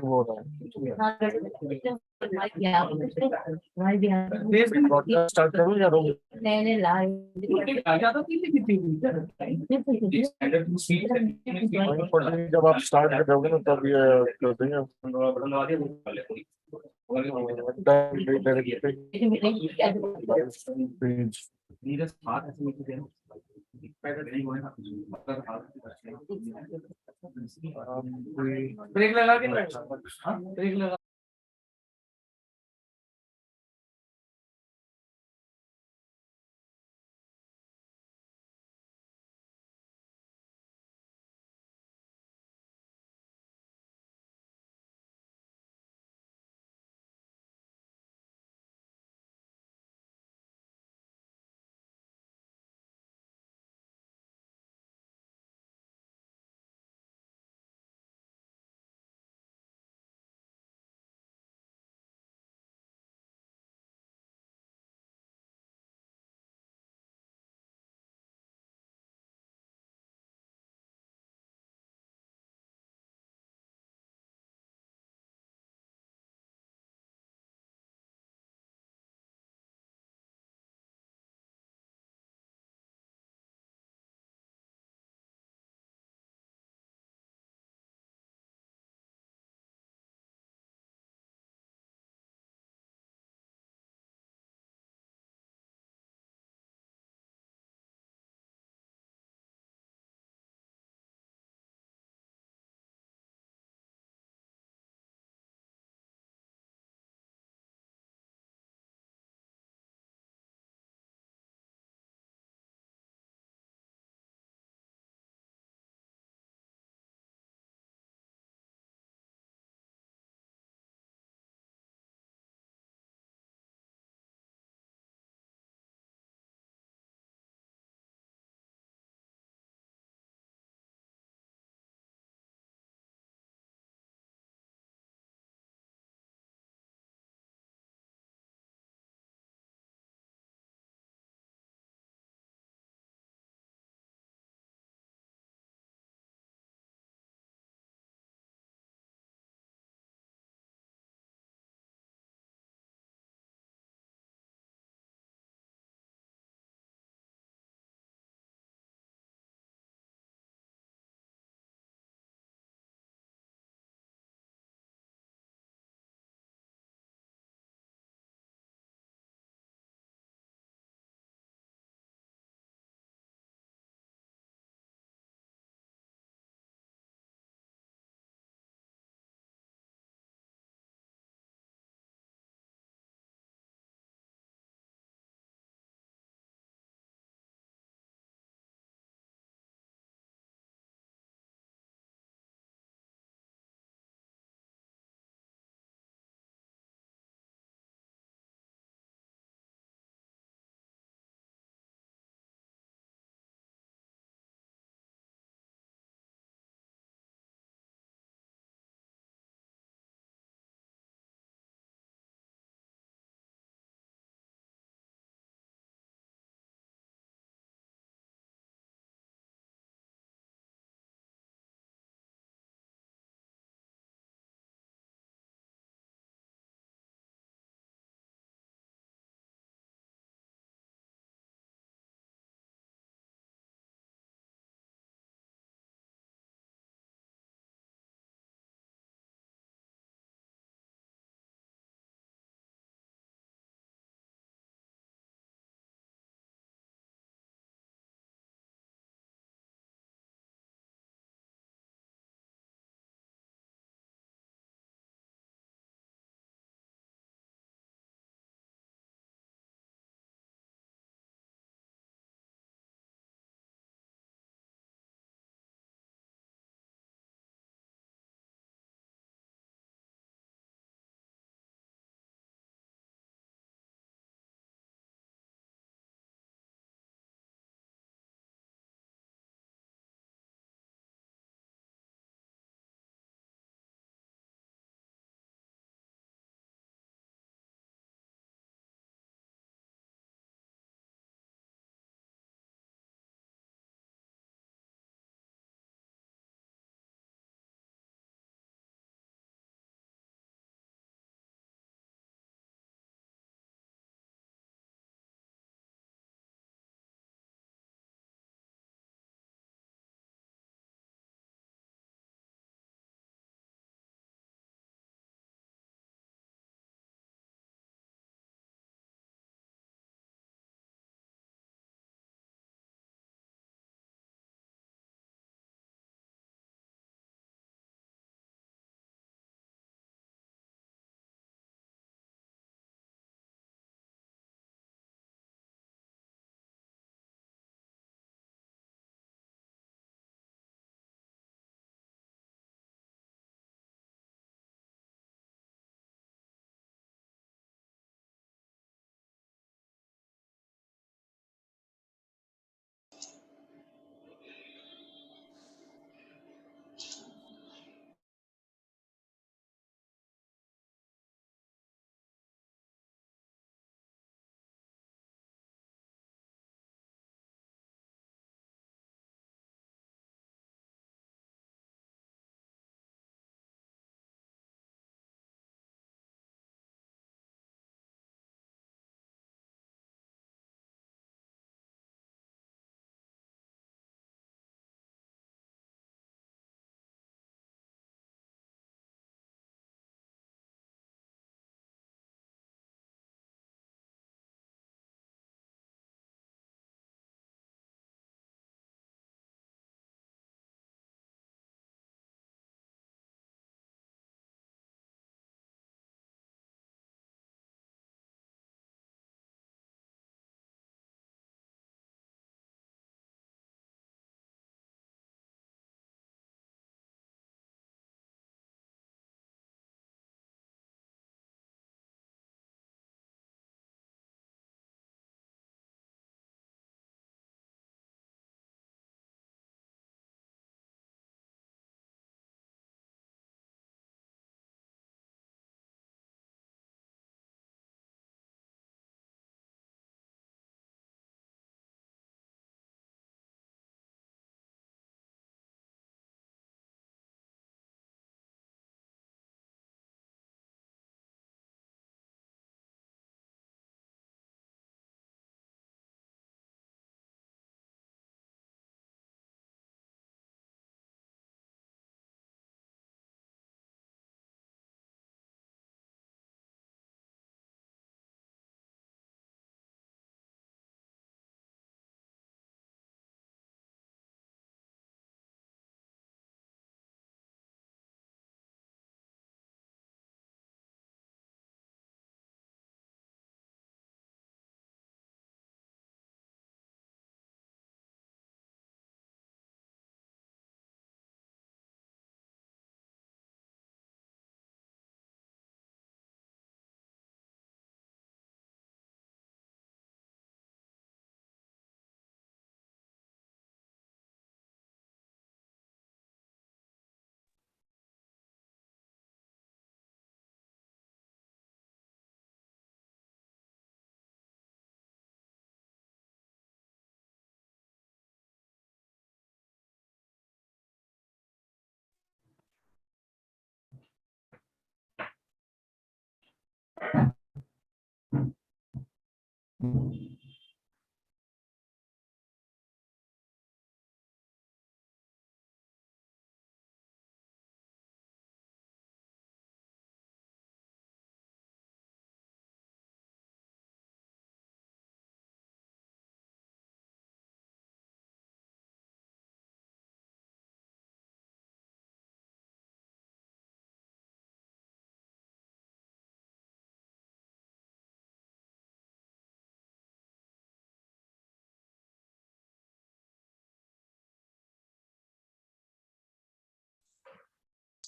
वो रहा है ब्रॉडकास्ट स्टार्ट करूँ या रोक? जब आप स्टार्ट कर दोगे ना तब ये कर देंगे ब्रेक लगा के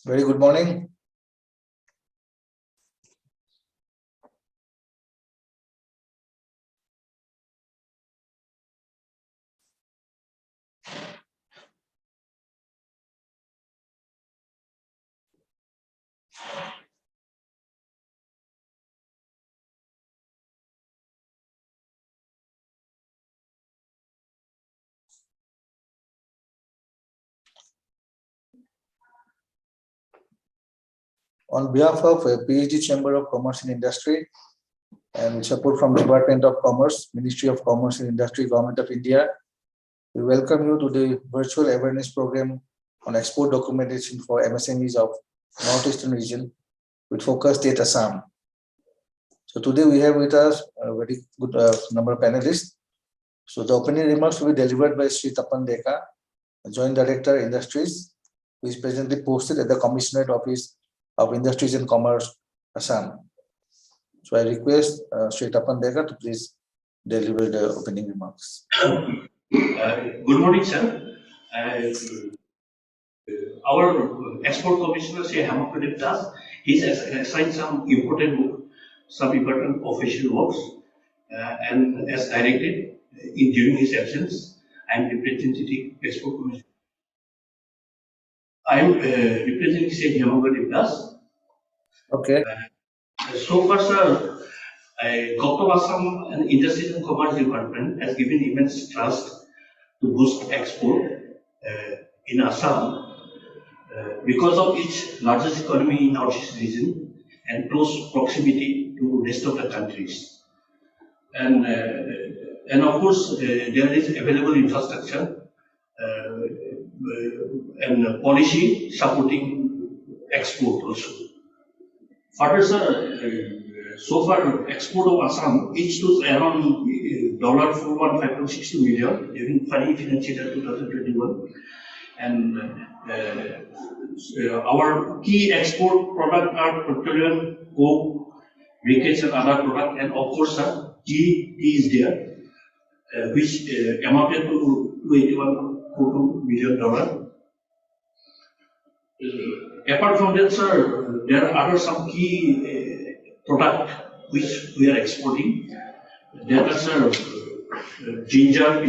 Very good morning. On behalf of PhD Chamber of Commerce and Industry and with support from Department of Commerce, Ministry of Commerce and Industry, Government of India, we welcome you to the virtual awareness program on export documentation for MSMEs of Northeastern region with focus state Assam. So today we have with us a very good number of panelists. So the opening remarks will be delivered by Sri Tapan Deka, Joint Director Industries, who is presently posted at the Commissionerate Office of Industries and Commerce, Assam. So I request Sri Tapan Deka to please deliver the opening remarks. Good morning, sir. Our Export Commissioner, Sri Hamapradeep Das, he's assigned some important official works, and as directed during his absence, I am representing Export Commissioner. I am representing Sri Hamapradeep Das. Okay. So far, sir, Government of Assam and Industries and Commerce Department has given immense trust to boost export in Assam because of its largest economy in Northeast region and close proximity to rest of the countries. And of course, there is available infrastructure and policy supporting export also. Further, sir, so far export of Assam each to around $415.60 million during financial year 2021, and our key export product are petroleum, coke, briquettes, and other products, and of course, sir, tea is there, which amounted to $281.42 million. Apart from that, sir, there are some key products which we are exporting. There are, sir, ginger,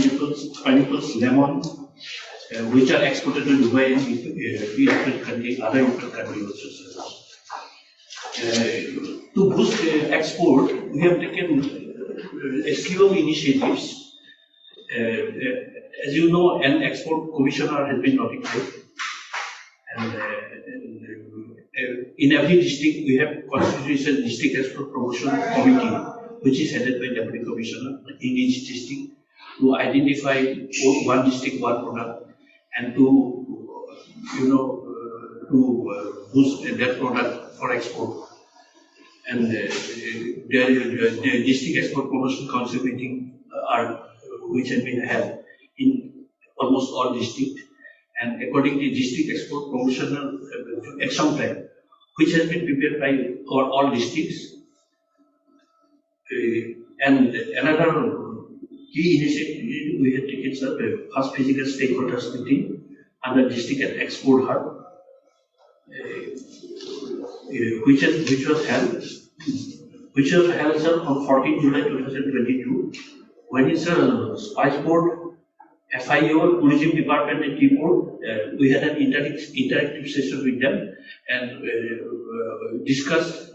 pineapples, lemon, which are exported to Dubai and other European countries also, sir. To boost export, we have taken a slew of initiatives. As you know, an export commissioner has been notified. And in every district, we have constituted a district export promotion committee, which is headed by deputy commissioner in each district, to identify one district, one product, and to boost that product for export. And the district export promotion council meeting which has been held in almost all districts. And according to district export promotional action plan, which has been prepared by all districts. And another key initiative we have taken, sir, first physical stakeholders meeting under district and export hub, which was held, sir, on 14 July 2022, when is Spice Board, FIO, Tourism Department and T-Board, we had an interactive session with them and discussed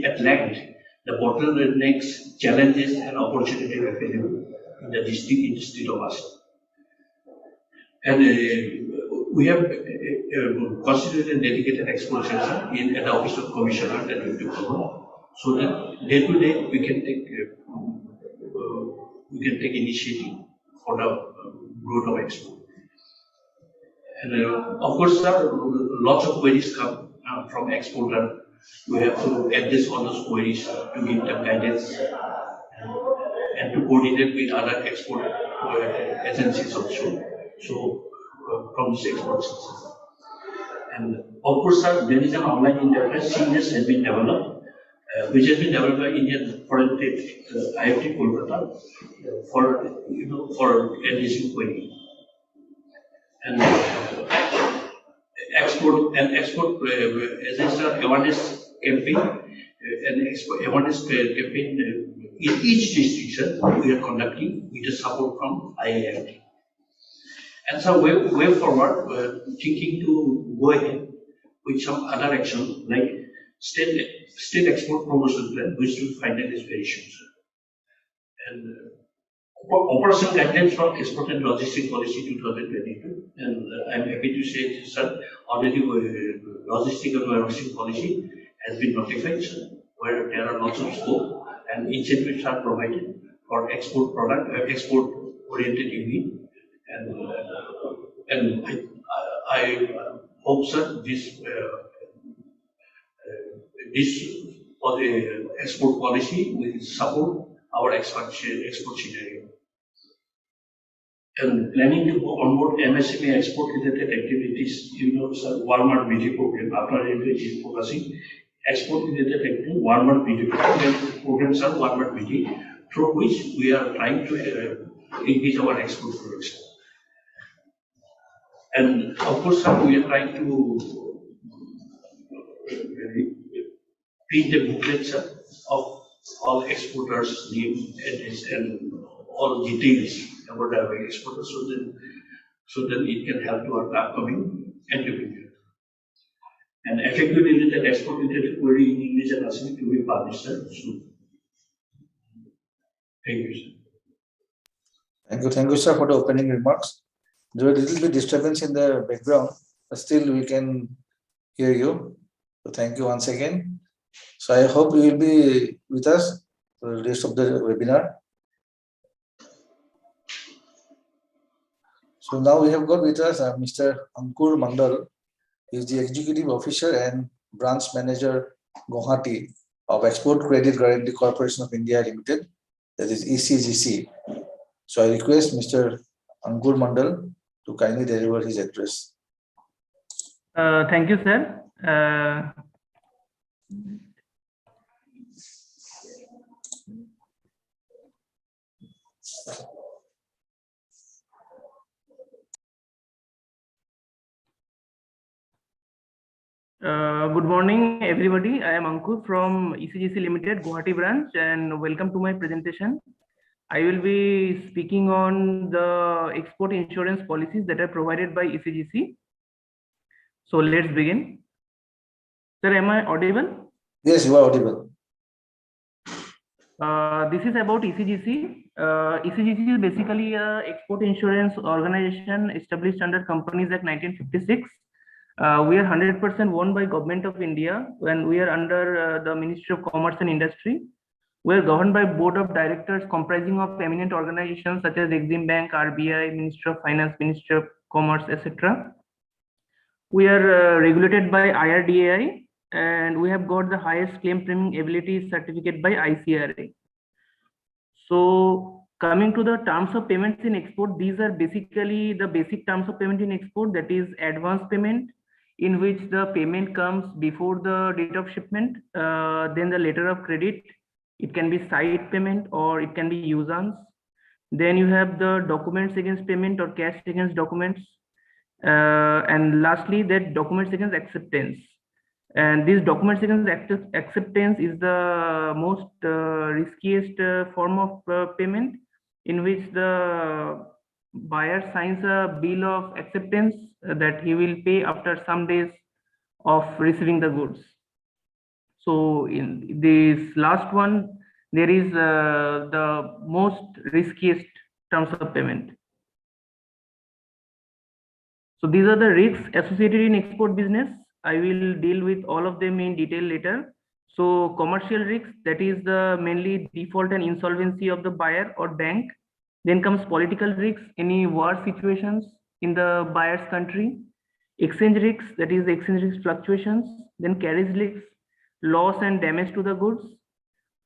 at length the bottlenecks, challenges and opportunities available in the district in the state of Assam. And we have constituted a dedicated export session at the Office of Commissioner and Deputy Governor so that day to day we can take initiative for the growth of export. And of course, sir, lots of queries come from exporter. We have to address all those queries to give them guidance and to coordinate with other export agencies also. So, from this export system. And of course, sir, there is an online interface, CNS has been developed, which has been developed by Indian Foreign Trade, IFT Kolkata, for addressing query. And export as a awareness campaign, awareness campaign in each district we are conducting with the support from IIFT. And so way forward, we're thinking to go ahead with some other action like state export promotion plan, which will finalize very soon, sir. And operation guidelines for export and logistic policy 2022, and I'm happy to say, sir, already logistic and warehousing policy has been notified, sir, where there are lots of scope and incentives are provided for export product, export oriented unit, and I hope, sir, this export policy will support our export scenario. And planning to onboard MSME export related activities, sir, Walmart BG program, after is focusing export related activity, Walmart BG program, programs are Walmart BG, through which we are trying to increase our export production. And of course, sir, we are trying to print the booklets of all exporters' name, address, and all details about our exporters, so that it can help to our upcoming entrepreneur. And effective related export related query in English and Assam to be published soon. Thank you, sir. Thank you, sir, for the opening remarks. There was a little bit disturbance in the background, but still we can hear you. So thank you once again. So I hope you will be with us for the rest of the webinar. So now we have got with us Mr. Ankur Mandal. He is the Executive Officer and Branch Manager, Guwahati, of Export Credit Guarantee Corporation of India Limited, that is ECGC. So I request Mr. Ankur Mandal to kindly deliver his address. Thank you, sir. Good morning, everybody. I am Ankur from ECGC Limited, Guwahati branch, and welcome to my presentation. I will be speaking on the export insurance policies that are provided by ECGC. So let's begin. Sir, am I audible? Yes, you are audible. This is about ECGC. ECGC is basically an export insurance organization established under Companies Act 1956. We are 100% owned by Government of India, and we are under the Ministry of Commerce and Industry. We are governed by Board of Directors comprising of eminent organizations such as Exim Bank, RBI, Ministry of Finance, Ministry of Commerce, etc. We are regulated by IRDAI, and we have got the highest claim premium ability certificate by ICRA. So coming to the terms of payments in export, these are basically the basic terms of payment in export, that is advance payment, in which the payment comes before the date of shipment, then the letter of credit. It can be side payment or it can be usance. Then you have the documents against payment or cash against documents. And lastly, that documents against acceptance. And these documents against acceptance is the most riskiest form of payment, in which the buyer signs a bill of acceptance that he will pay after some days of receiving the goods. So in this last one, there is the most riskiest terms of payment. So these are the risks associated in export business. I will deal with all of them in detail later. So commercial risks, that is the mainly default and insolvency of the buyer or bank. Then comes political risks, any war situations in the buyer's country. Exchange risks, that is the exchange risk fluctuations. Then carriage risks, loss and damage to the goods.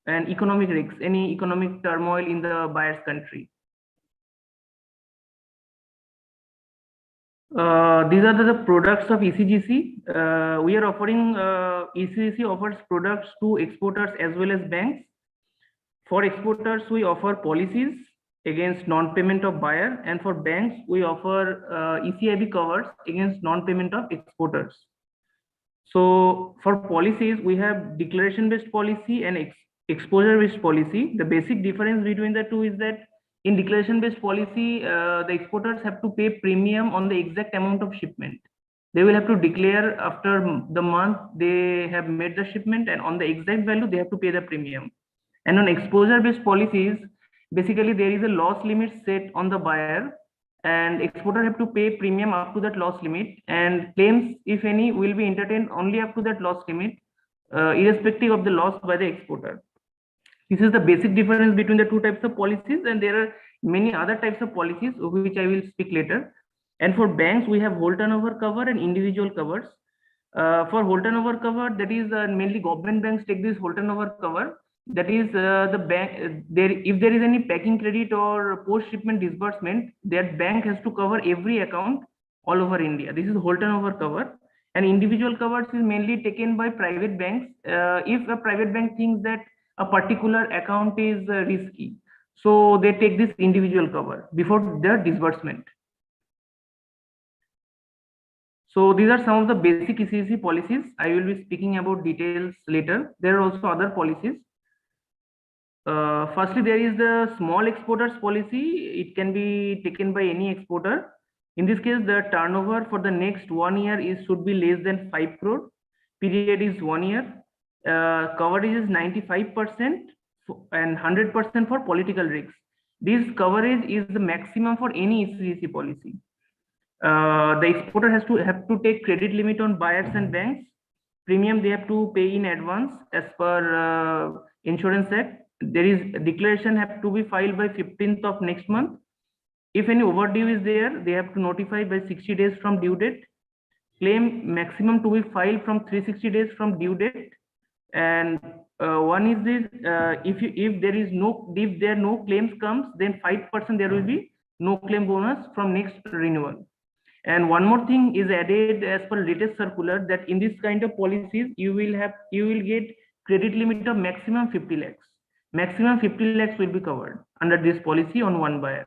And economic risks, any economic turmoil in the buyer's country. These are the products of ECGC. We are offering, ECGC offers products to exporters as well as banks. For exporters, we offer policies against non-payment of buyer, and for banks, we offer ECIB covers against non-payment of exporters. So for policies, we have declaration-based policy and exposure-based policy. The basic difference between the two is that in declaration-based policy, the exporters have to pay premium on the exact amount of shipment. They will have to declare after the month they have made the shipment, and on the exact value, they have to pay the premium. And on exposure-based policies, basically there is a loss limit set on the buyer, and exporter have to pay premium up to that loss limit, and claims, if any, will be entertained only up to that loss limit, irrespective of the loss by the exporter. This is the basic difference between the two types of policies, and there are many other types of policies which I will speak later. And for banks, we have whole turnover cover and individual covers. For whole turnover cover, that is mainly government banks take this whole turnover cover. That is the bank, if there is any packing credit or post shipment disbursement, that bank has to cover every account all over India. This is whole turnover cover. And individual covers is mainly taken by private banks. If a private bank thinks that a particular account is risky, so they take this individual cover before their disbursement. So these are some of the basic ECC policies. I will be speaking about details later. There are also other policies. Firstly, there is the small exporters policy. It can be taken by any exporter. In this case, the turnover for the next 1 year should be less than 5 crore. Period is 1 year. Coverage is 95% and 100% for political risks. This coverage is the maximum for any ECC policy. The exporter has to take credit limit on buyers and banks. Premium they have to pay in advance as per Insurance Act. There is a declaration have to be filed by 15th of next month. If any overdue is there, they have to notify by 60 days from due date. Claim maximum to be filed from 360 days from due date. And one is this: if there are no claims comes, then 5% there will be no claim bonus from next renewal. And one more thing is added as per latest circular, that in this kind of policies you will get credit limit of maximum 50 lakhs. Maximum 50 lakhs will be covered under this policy on one buyer.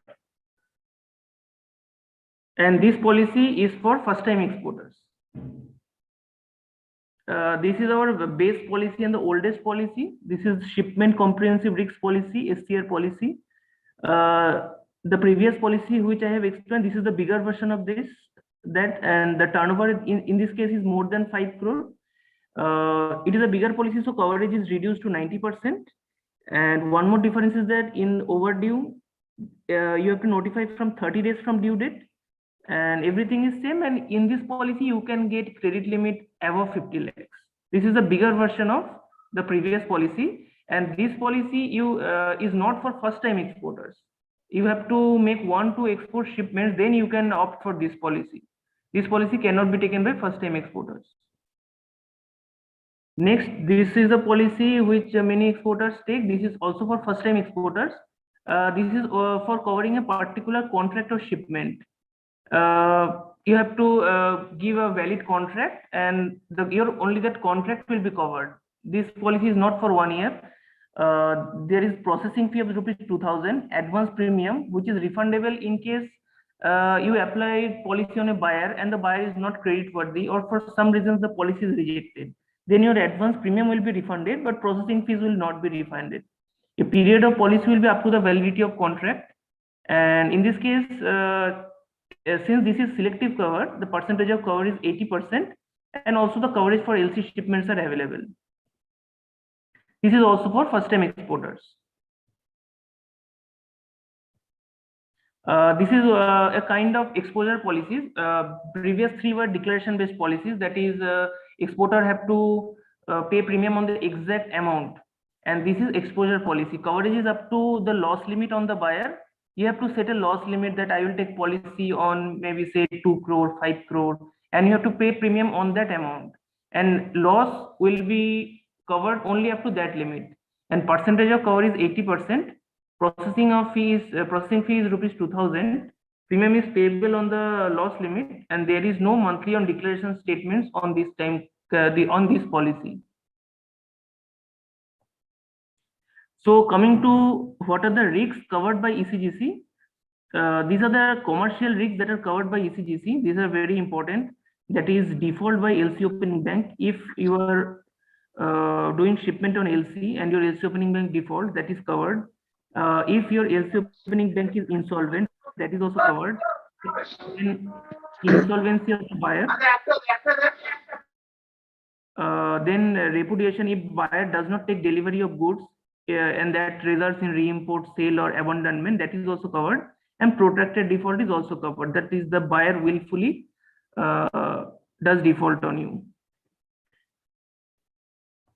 And this policy is for first time exporters. This is our base policy and the oldest policy. This is Shipment Comprehensive Risk Policy, SCR policy. The previous policy which I have explained, this is the bigger version of this. And the turnover in this case is more than 5 crore. It is a bigger policy, so coverage is reduced to 90%. And one more difference is that in overdue, you have to notify from 30 days from due date, and everything is same. And in this policy, you can get credit limit above 50 lakhs. This is a bigger version of the previous policy, and this policy is not for first time exporters. You have to make 1-2 export shipments, then you can opt for this policy. This policy cannot be taken by first time exporters. Next, this is a policy which many exporters take. This is also for first time exporters. This is for covering a particular contract or shipment. You have to give a valid contract, and only that contract will be covered. This policy is not for 1 year. There is processing fee of ₹2,000, advance premium, which is refundable in case you apply policy on a buyer and the buyer is not credit worthy, or for some reasons the policy is rejected. Then your advance premium will be refunded, but processing fees will not be refunded. A period of policy will be up to the validity of contract. And in this case, since this is selective cover, the percentage of cover is 80%, and also the coverage for LC shipments are available. This is also for first time exporters. This is a kind of exposure policies. Previous 3 were declaration based policies. That is, exporter have to pay premium on the exact amount. And this is exposure policy. Coverage is up to the loss limit on the buyer. You have to set a loss limit that I will take policy on maybe say 2 crore, 5 crore, and you have to pay premium on that amount. And loss will be covered only up to that limit. And percentage of cover is 80%. Processing fee is rupees 2000. Premium is payable on the loss limit, and there is no monthly on declaration statements on this time on this policy. So coming to what are the risks covered by ECGC? These are the commercial risks that are covered by ECGC. These are very important. That is default by LC opening bank. If you are doing shipment on LC and your LC opening bank default, that is covered. If your LC opening bank is insolvent, that is also covered. In insolvency of the buyer, then repudiation if buyer does not take delivery of goods and that results in re-import, sale or abandonment, that is also covered. And protracted default is also covered. That is the buyer willfully does default on you.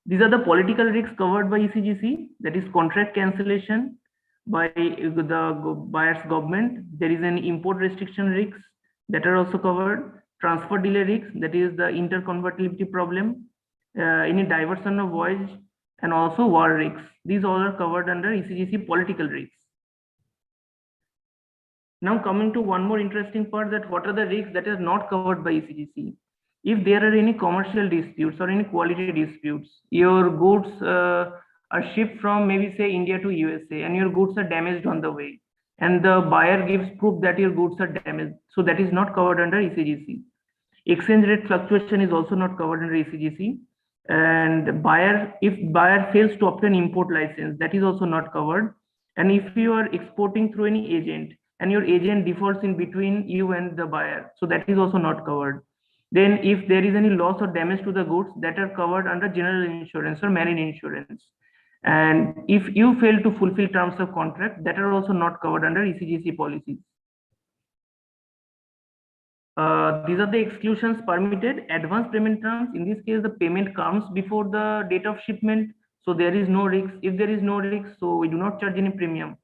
These are the political risks covered by ECGC. That is contract cancellation by the buyer's government. There is an import restriction risks that are also covered. Transfer delay risks, that is the interconvertibility problem, any diversion of voyage, and also war risks. These all are covered under ECGC political risks. Now coming to one more interesting part, that what are the risks that are not covered by ECGC? If there are any commercial disputes or any quality disputes, your goods are shipped from maybe say India to USA and your goods are damaged on the way, and the buyer gives proof that your goods are damaged, so that is not covered under ECGC. Exchange rate fluctuation is also not covered under ECGC. And if buyer fails to obtain import license, that is also not covered. And if you are exporting through any agent and your agent defaults in between you and the buyer, so that is also not covered. Then if there is any loss or damage to the goods, that are covered under general insurance or marine insurance. And if you fail to fulfill terms of contract, that are also not covered under ECGC policies. These are the exclusions permitted. Advance payment terms, in this case the payment comes before the date of shipment, so there is no risk. If there is no risk, so we do not charge any premium.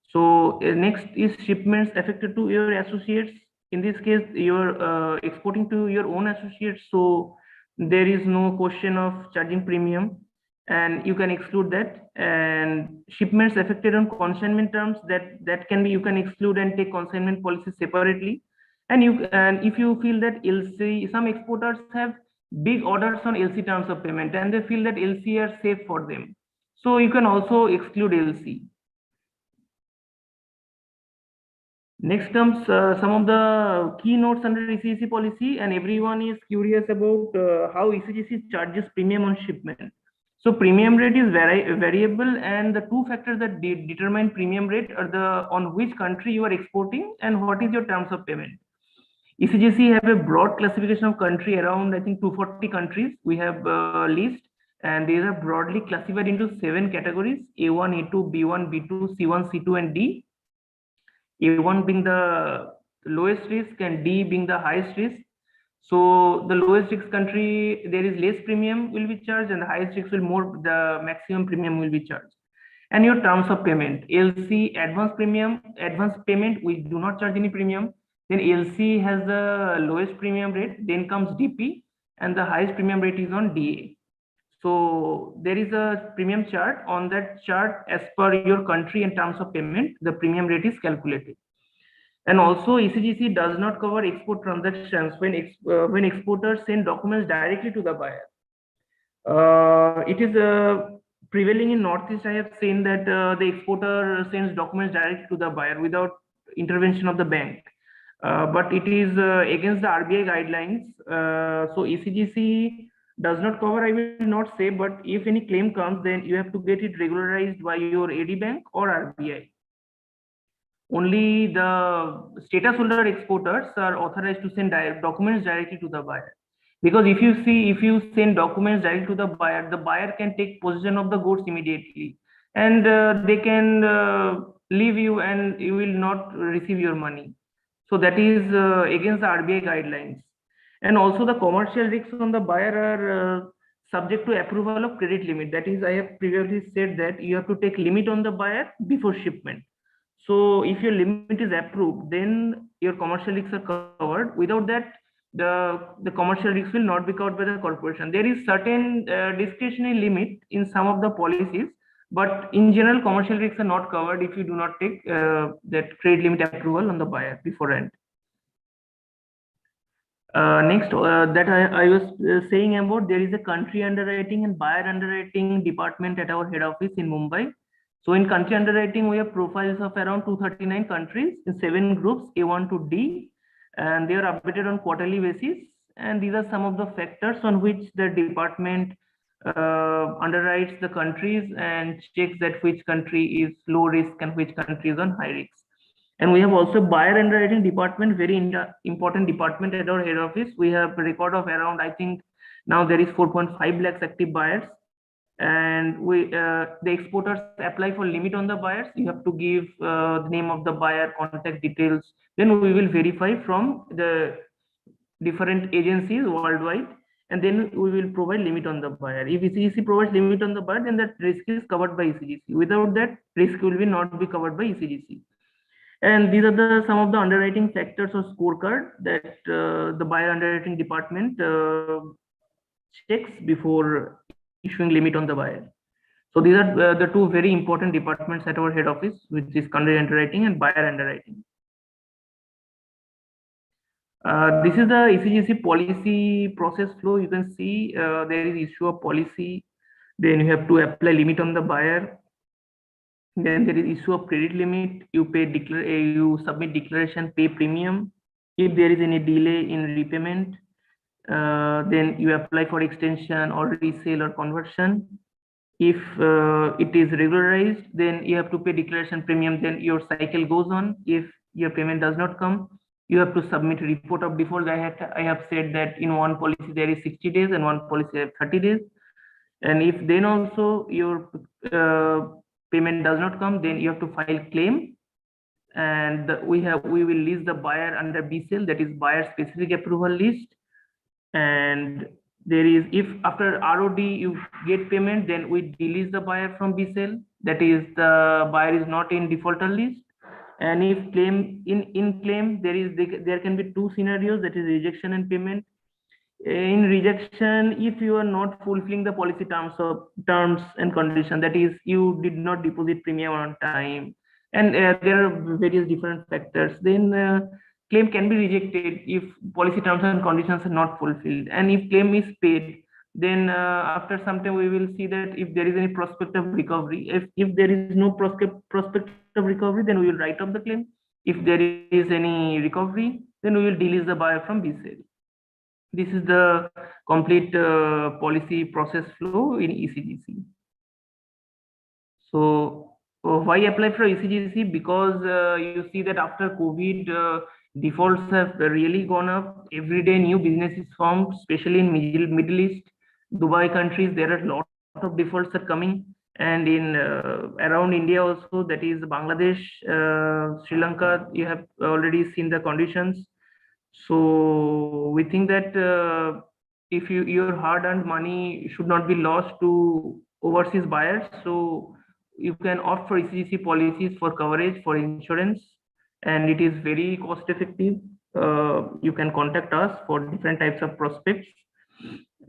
So next is shipments affected to your associates. In this case you are exporting to your own associates, so there is no question of charging premium and you can exclude that. And shipments affected on consignment terms, that can be, you can exclude and take consignment policy separately. And if you feel that LC, some exporters have big orders on LC terms of payment and they feel that LC are safe for them, so you can also exclude LC. Next comes some of the keynotes under ECGC policy, and everyone is curious about how ECGC charges premium on shipment. So premium rate is variable, and the two factors that determine premium rate are the on which country you are exporting and what is your terms of payment. ECGC have a broad classification of country, around I think 240 countries we have list, and these are broadly classified into 7 categories: A1, A2, B1, B2, C1, C2, and D. A1 being the lowest risk and D being the highest risk. So the lowest risk country, there is less premium will be charged, and the highest risk will more, the maximum premium will be charged. And your terms of payment, LC advance payment, we do not charge any premium. Then LC has the lowest premium rate, then comes DP, and the highest premium rate is on DA. So there is a premium chart. On that chart, as per your country and terms of payment, the premium rate is calculated. And also ECGC does not cover export transactions when exporters send documents directly to the buyer. It is prevailing in Northeast. I have seen that the exporter sends documents directly to the buyer without intervention of the bank. But it is against the RBI guidelines. So ECGC does not cover, I will not say, but if any claim comes, then you have to get it regularized by your AD bank or RBI. Only the status holder exporters are authorized to send documents directly to the buyer. Because if you send documents directly to the buyer can take possession of the goods immediately, and they can leave you and you will not receive your money. So that is against the RBI guidelines. And also the commercial risks on the buyer are subject to approval of credit limit. That is, I have previously said that you have to take limit on the buyer before shipment. So if your limit is approved, then your commercial risks are covered. Without that, the commercial risks will not be covered by the corporation. There is certain discretionary limit in some of the policies, but in general, commercial risks are not covered if you do not take that credit limit approval on the buyer beforehand. Next, that I was saying about, there is a country underwriting and buyer underwriting department at our head office in Mumbai. So in country underwriting, we have profiles of around 239 countries in 7 groups, A1 to D, and they are updated on quarterly basis. And these are some of the factors on which the department underwrites the countries and checks that which country is low risk and which country is on high risk. And we have also buyer underwriting department, very important department at our head office. We have a record of around, I think now there is 4.5 lakhs active buyers. And the exporters apply for limit on the buyers. You have to give the name of the buyer, contact details. Then we will verify from the different agencies worldwide, and then we will provide limit on the buyer. If ECGC provides limit on the buyer, then that risk is covered by ECGC. Without that, risk will not be covered by ECGC. And these are some of the underwriting factors or scorecard that the buyer underwriting department checks before issuing limit on the buyer. So these are the two very important departments at our head office, which is country underwriting and buyer underwriting. This is the ECGC policy process flow. You can see there is issue of policy. Then you have to apply limit on the buyer. Then there is issue of credit limit. You submit declaration, pay premium. If there is any delay in repayment, then you apply for extension or resale or conversion. If it is regularized, then you have to pay declaration premium. Then your cycle goes on. If your payment does not come, you have to submit a report of default. I have said that in one policy there is 60 days and one policy have 30 days. And if then also your payment does not come, then you have to file claim. And we will list the buyer under BSL, that is buyer specific approval list. And there is, if after ROD you get payment, then we delist the buyer from BSL, that is the buyer is not in defaulter list. And if claim in claim, there can be two scenarios, that is rejection and payment. In rejection, if you are not fulfilling the policy terms and conditions, that is you did not deposit premium on time, and there are various different factors, then claim can be rejected if policy terms and conditions are not fulfilled. And if claim is paid, then after some time we will see that if there is any prospect of recovery. If there is no prospect of recovery, then we will write off the claim. If there is any recovery, then we will delist the buyer from BSL. This is the complete policy process flow in ECGC. So why apply for ECGC? Because you see that after COVID, defaults have really gone up. Every day new businesses formed, especially in Middle East, Dubai countries. There are a lot of defaults are coming, and in around India also, that is Bangladesh, Sri Lanka. You have already seen the conditions. So we think that if your hard-earned money should not be lost to overseas buyers, so you can opt for ECGC policies for coverage for insurance, and it is very cost-effective. You can contact us for different types of prospects.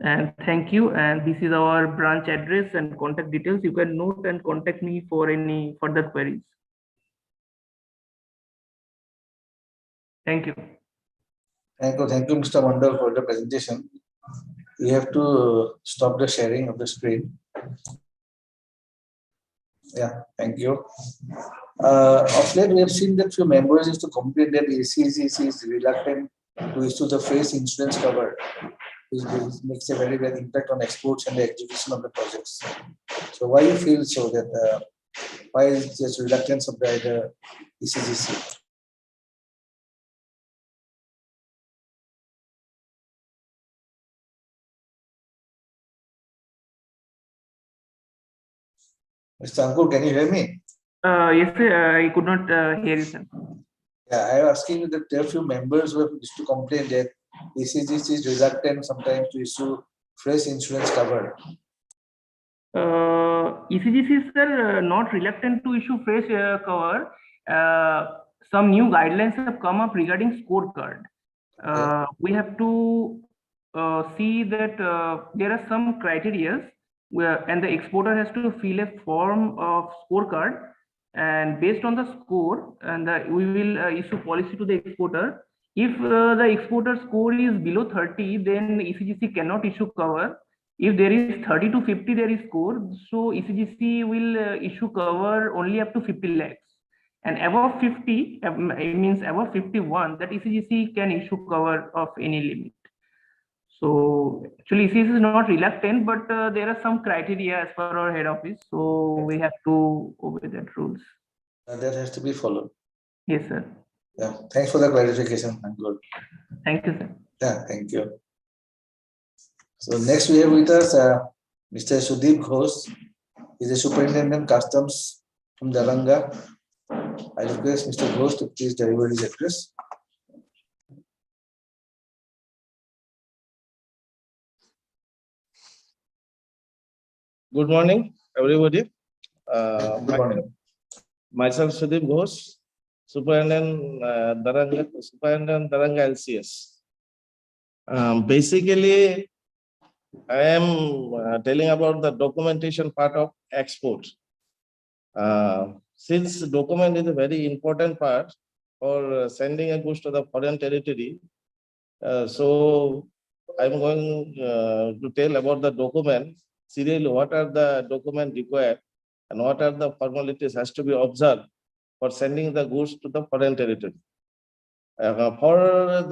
And thank you. And this is our branch address and contact details. You can note and contact me for any further queries. Thank you. Thank you, Mr. Mandal, for the presentation. We have to stop the sharing of the screen. Yeah, thank you. Of late, we have seen that few members used to complain that ECGC is reluctant to issue the face insurance cover, which makes a very bad impact on exports and the execution of the projects. So why you feel so that why is this reluctance of the ECGC? Mr. Ankur, can you hear me? Yes, sir, I could not hear you, sir. Yeah, I was asking you that there are few members who have used to complain that ECGC is reluctant sometimes to issue fresh insurance cover? ECGCs are not reluctant to issue fresh cover. Some new guidelines have come up regarding scorecard. We have to see that there are some criteria and the exporter has to fill a form of scorecard, and based on the score, and we will issue policy to the exporter. If the exporter score is below 30, then ECGC cannot issue cover. If there is 30 to 50, there is score, so ECGC will issue cover only up to 50 lakhs. And above 50, it means above 51, that ECGC can issue cover of any limit. So actually ECGC is not reluctant, but there are some criteria as per our head office, so we have to obey that rules. That has to be followed. Yes, sir. Yeah, thanks for the clarification. I'm good. Thank you, sir. Yeah, thank you. So next we have with us Mr. Sudeep Ghosh. He's a superintendent customs from Daranga. I request Mr. Ghosh to please deliver his address. Good morning, everybody. Good morning. Myself, Sudeep Ghosh, Superintendent Daranga LCS. Basically, I am telling about the documentation part of export. Since document is a very important part for sending a goods to the foreign territory, so I'm going to tell about the document. Serially, what are the documents required and what are the formalities has to be observed for sending the goods to the foreign territory. For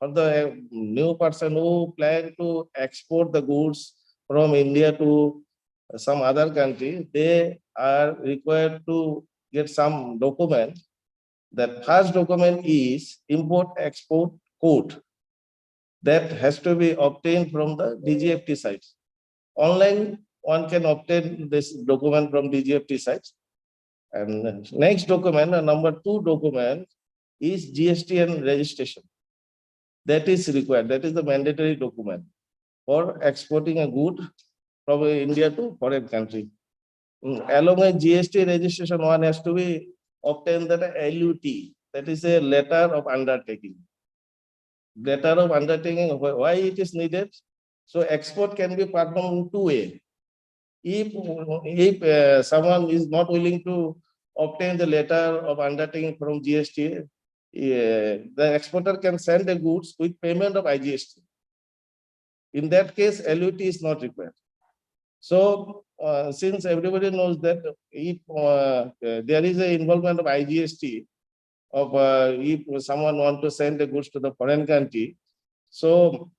the new person who plan to export the goods from India to some other country, they are required to get some document. The first document is import-export code that has to be obtained from the DGFT site. Online, one can obtain this document from DGFT sites. And next document, number 2 document, is GST and registration. That is required. That is the mandatory document for exporting a good from India to foreign country. Along with GST registration, one has to be obtained that LUT. That is a letter of undertaking. Letter of undertaking. Why it is needed? So export can be performed in 2 ways. If someone is not willing to obtain the letter of undertaking from GST, the exporter can send the goods with payment of IGST. In that case, LUT is not required. So, since everybody knows that if there is an involvement of IGST, if someone wants to send the goods to the foreign country, so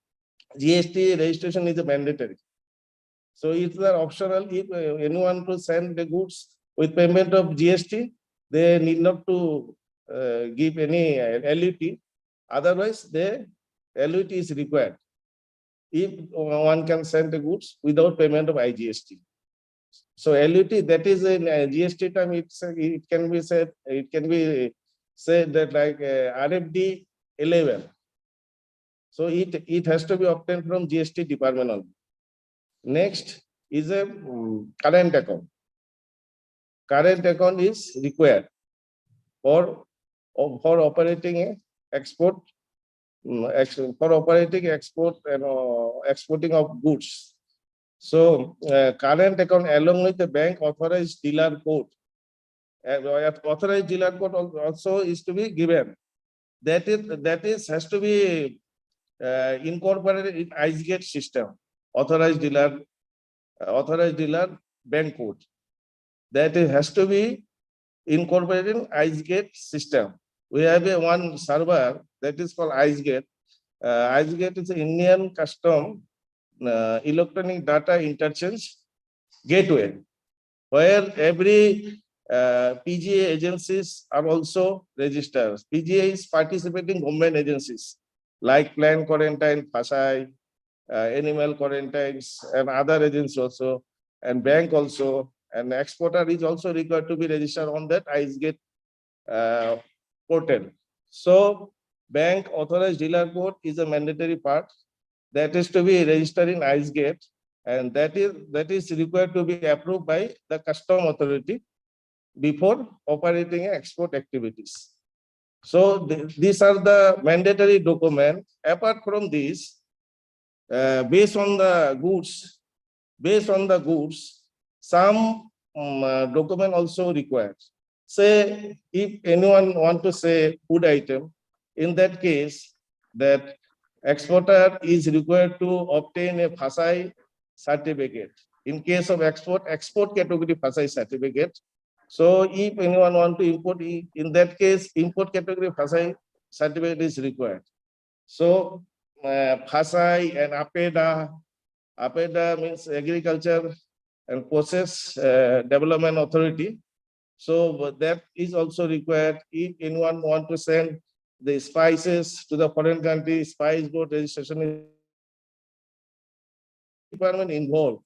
GST registration is a mandatory. So it's optional. If anyone to send the goods with payment of GST, they need not to give any LUT. Otherwise, the LUT is required if one can send the goods without payment of IGST. So LUT, that is in GST term, it can be said that like RFD 11. So it has to be obtained from GST department only. Next is a current account. Current account is required for operating a export, for operating export and exporting of goods. So current account along with the bank authorized dealer code. Authorized dealer code also is to be given. That has to be incorporated in IceGate system. Authorized dealer bank code. That has to be incorporated in IceGate system. We have one server that is called IceGate. IceGate is an Indian custom electronic data interchange gateway, where every PGA agencies are also registered. PGA is participating government agencies like Plant Quarantine, FASAI, Animal Quarantines, and other agencies also, and bank also, and exporter is also required to be registered on that IceGate portal. So bank authorized dealer code is a mandatory part. that is to be registered in IceGate, and that is required to be approved by the custom authority before operating export activities. So these are the mandatory documents. Apart from this, based on the goods, some document also required. Say if anyone want to say food item, in that case, that exporter is required to obtain a FASAI certificate. In case of export category FASAI certificate. So if anyone want to import, in that case, import category FASAI certificate is required. So FASAI and APEDA means Agriculture and Process Development Authority. So that is also required if anyone want to send the spices to the foreign country, spice board registration requirement involved.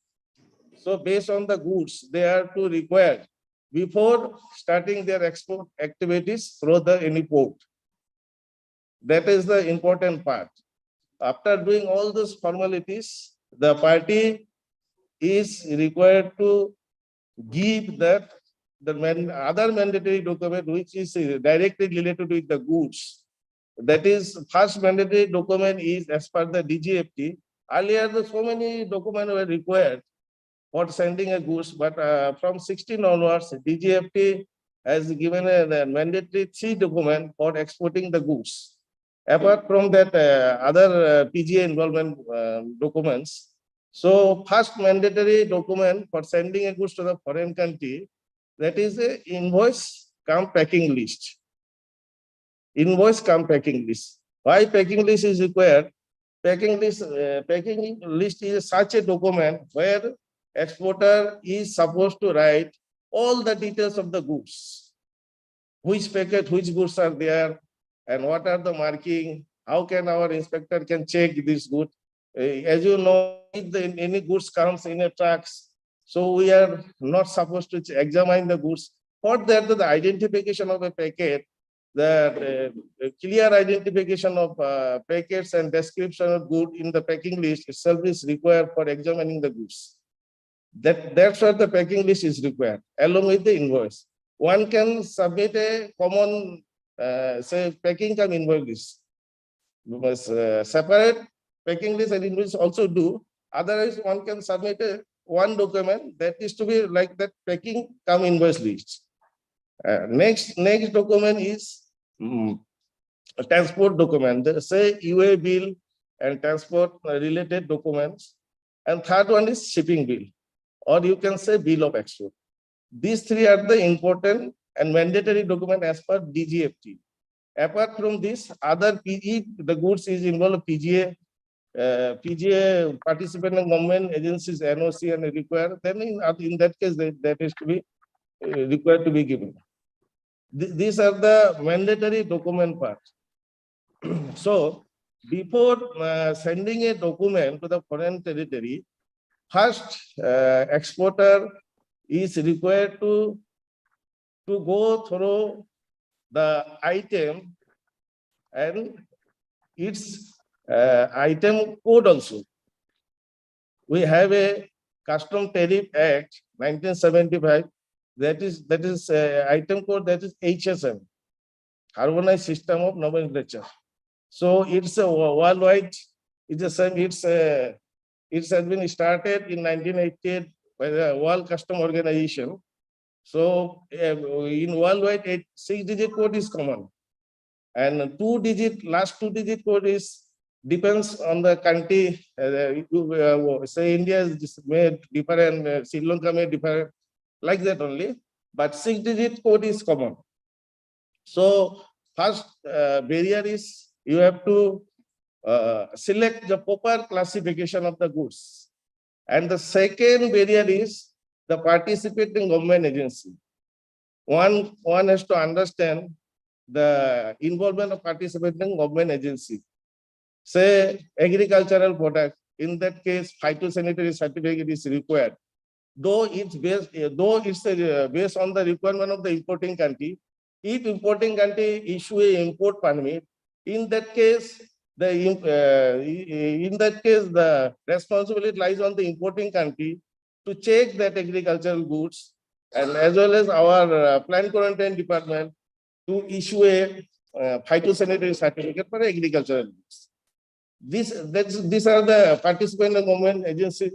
So based on the goods, they are to require before starting their export activities through any port. That is the important part. After doing all those formalities, the party is required to give that other mandatory document which is directly related with the goods. That is, first mandatory document is as per the DGFT. Earlier, so many documents were required for sending a goods, but from 16 onwards, DGFT has given a mandatory 3 document for exporting the goods. Apart from that, other PGA involvement documents. So first mandatory document for sending a goods to the foreign country, that is a invoice cum packing list. Invoice cum packing list. Why packing list is required? Packing list is such a document where exporter is supposed to write all the details of the goods. Which packet, which goods are there, and what are the marking, how can our inspector can check this good. As you know, if any goods comes in a trucks, so we are not supposed to examine the goods. For that, the identification of a packet, the clear identification of packets and description of good in the packing list itself is required for examining the goods. That's what the packing list is required, along with the invoice. One can submit a common say packing cum invoice list. You must separate packing list and invoice also do. Otherwise, one can submit one document that is to be like that packing cum invoice list. Next document is a transport document. Say UA bill and transport related documents. And third one is shipping bill, or you can say bill of export. These 3 are the important and mandatory document as per DGFT. Apart from this, other PE, the goods is involved PGA participating government agencies, NOC and require, then in that case, that is to be required to be given. These are the mandatory document part. So before sending a document to the foreign territory, first exporter is required to go through the item and its item code also. We have a Custom Tariff Act 1975. That is item code, that is HSM, Harmonized System of Nomenclature. So it's a worldwide. It's the same. It has been started in 1988 by the World Custom Organization. So in worldwide, 6-digit code is common, and last two digit code is depends on the country. Say India is made different, Sri Lanka made different, like that only. But 6-digit code is common. So first barrier is you have to select the proper classification of the goods, and the second barrier is the participating government agency. One has to understand the involvement of participating government agency. Say agricultural product, in that case, phytosanitary certificate is required. Though it's based on the requirement of the importing country. If importing country issue a import permit, in that case, in that case, the responsibility lies on the importing country to check that agricultural goods, and as well as our plant quarantine department to issue a phytosanitary certificate for agricultural goods. These are the participant and government agencies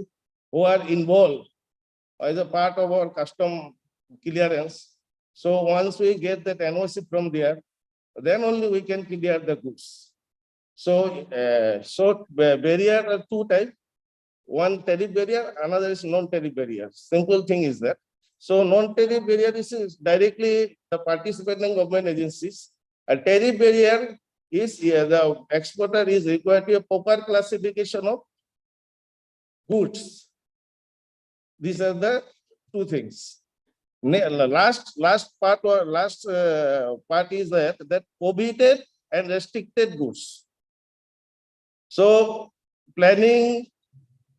who are involved as a part of our custom clearance. So once we get that NOC from there, then only we can clear the goods. So, barrier are two types. One tariff barrier, another is non-tariff barrier. Simple thing is that. So non-tariff barrier is directly the participating government agencies. A tariff barrier is the exporter is required to a proper classification of goods. These are the two things. Last part is that prohibited and restricted goods. So planning,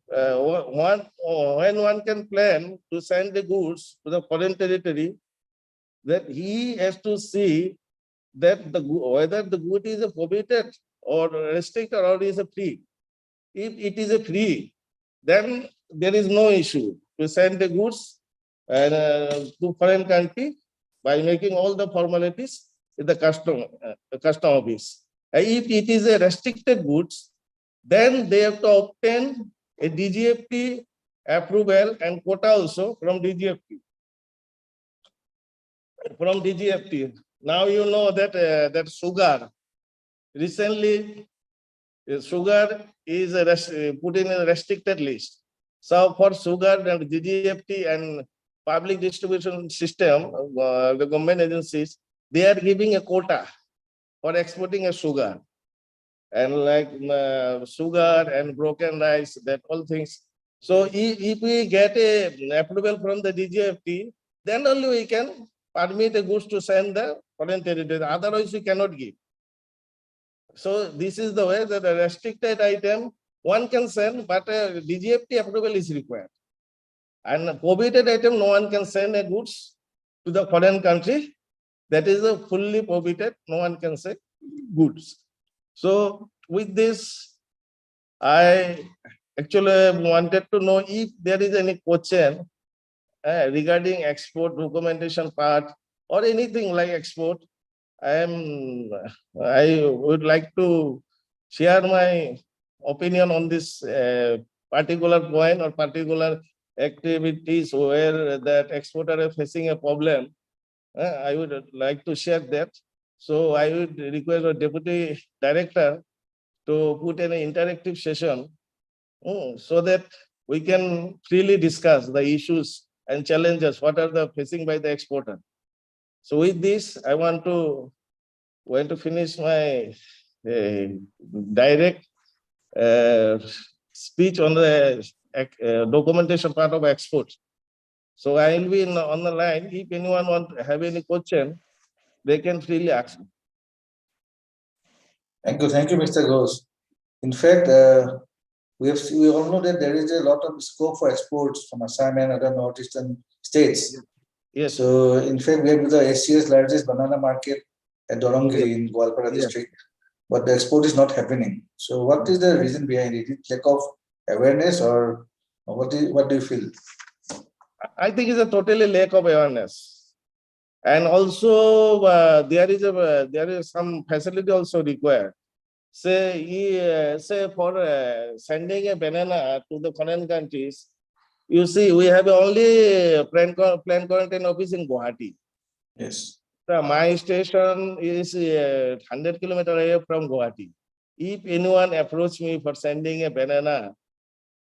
when one can plan to send the goods to the foreign territory, that he has to see that whether the good is a prohibited or restricted or is a free. If it is a free, then there is no issue to send the goods and to foreign country by making all the formalities in the custom office. If it is a restricted goods, then they have to obtain a DGFT approval and quota also from DGFT. Now you know that that sugar recently sugar is put in a restricted list. So for sugar and DGFT and public distribution system, the government agencies, they are giving a quota for exporting a sugar. And like sugar and broken rice, that all things. So if we get an approval from the DGFT, then only we can permit the goods to send the foreign territory. Otherwise, we cannot give. So this is the way that a restricted item one can send, but a DGFT approval is required. And a prohibited item, no one can send a goods to the foreign country. That is a fully prohibited. No one can send goods. So with this, I actually wanted to know if there is any question regarding export documentation part or anything like export. I would like to share my opinion on this particular point or particular activities where that exporter is facing a problem. I would like to share that. So I would request a deputy director to put in an interactive session so that we can freely discuss the issues and challenges what are the facing by the exporter. So with this, I want to finish my direct speech on the documentation part of export. So I will be on the line. If anyone have any question, they can freely ask. Thank you, Mr. Ghosh. In fact, we all know that there is a lot of scope for exports from Assam and other northeastern states. Yes. So in fact, we have the ACS largest banana market at Dorongiri in Gwalpara district, but the export is not happening. So what is the reason behind it? Is it lack of awareness or what do you feel? I think it's a totally lack of awareness. And also there is some facility also required. Say for sending a banana to the foreign countries, you see, we have only plant quarantine office in Guwahati. Yes. My station is 100 kilometers away from Guwahati. If anyone approach me for sending a banana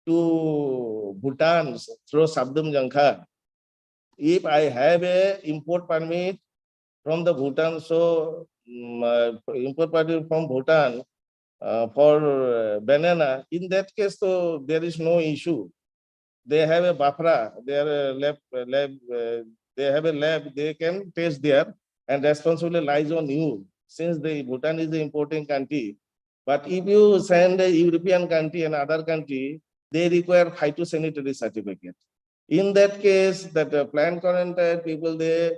to Bhutan through Sabdum Jangkar, if I have a import permit from the Bhutan, so import permit from Bhutan for banana, in that case, so there is no issue. They have a BAFRA, they have a lab, they can test there, and responsibility lies on you, since the Bhutan is the importing country. But if you send a European country and other country, they require phytosanitary certificate. In that case, that plant quarantine people, they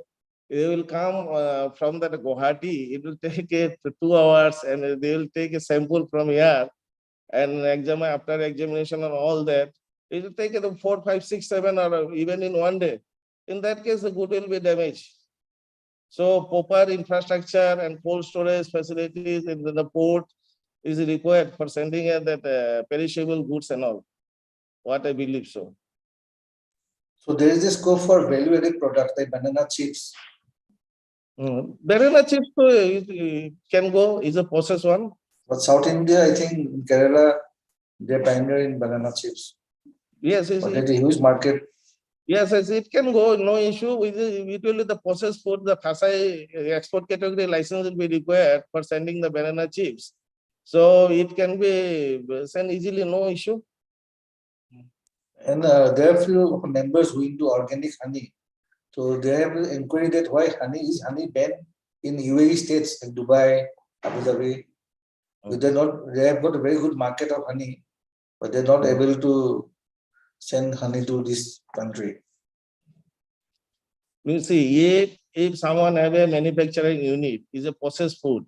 They will come from that Guwahati. It will take 2 hours, and they will take a sample from here and examine after examination and all that. It will take 4, 5, 6, 7, or even in one day. In that case, the good will be damaged. So proper infrastructure and cold storage facilities in the port is required for sending that perishable goods and all. What I believe so. So there is a scope for value-added product like banana chips. Banana chips it can go, is a process one. But South India, I think in Kerala, they're pioneer in banana chips. Yes, But there's a huge market. yes, it can go, no issue. It will be the process for the FASAI export category license will be required for sending the banana chips. So it can be sent easily, no issue. And there are few members who into organic honey. So they have inquired that why honey banned in UAE states like Dubai, Abu Dhabi. They have got a very good market of honey, but they're not able to send honey to this country. You see, if someone have a manufacturing unit, is a processed food,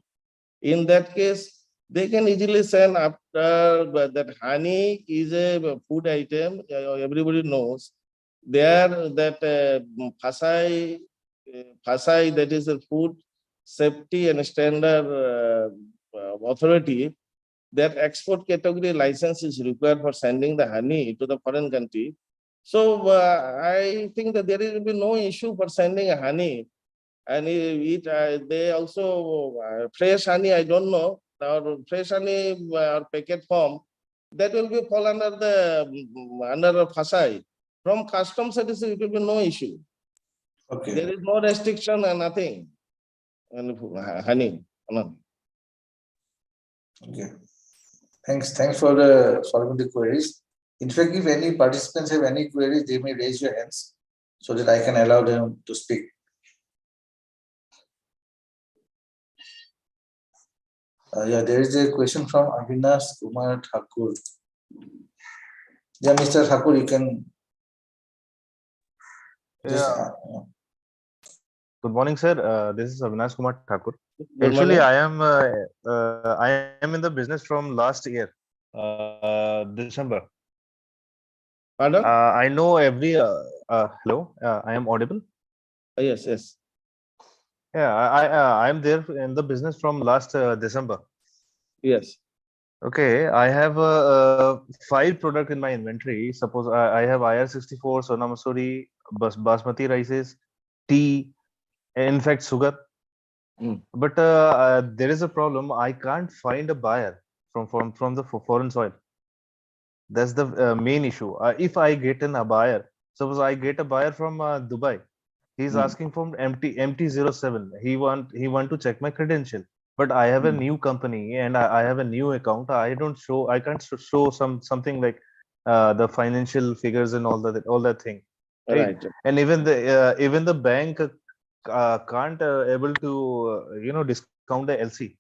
in that case, they can easily send after that honey is a food item, everybody knows. There that FASAI, that is a food safety and standard authority, that export category license is required for sending the honey to the foreign country. So I think that there will be no issue for sending a honey. And they also fresh honey, I don't know, or fresh honey or packet form, that will be fall under the under FASAI. From customs, it will be no issue. Okay. There is no restriction and nothing. And honey. No. Okay. Thanks for the solving the queries. In fact, if any participants have any queries, they may raise your hands so that I can allow them to speak. Yeah, there is a question from Avinash Kumar Thakur. Yeah, Mr. Thakur, you can. Yeah. Good morning, sir. This is Avinash Kumar Thakur. Good Actually, morning. I am in the business from last year, December. Pardon? I know every. Hello, I am audible. Yes, yes. Yeah, I am there in the business from last December. Yes. Okay, I have 5 products in my inventory. Suppose I have IR64, Sona Masuri, basmati rices, tea, in fact sugar. But there is a problem. I can't find a buyer from the foreign soil. That's the main issue. If I get a buyer, suppose I get a buyer from Dubai, he's asking for MT07. He want to check my credential. But I have a new company and I have a new account. I can't show something like the financial figures and all that thing, right? And even the bank can't able to discount the LC.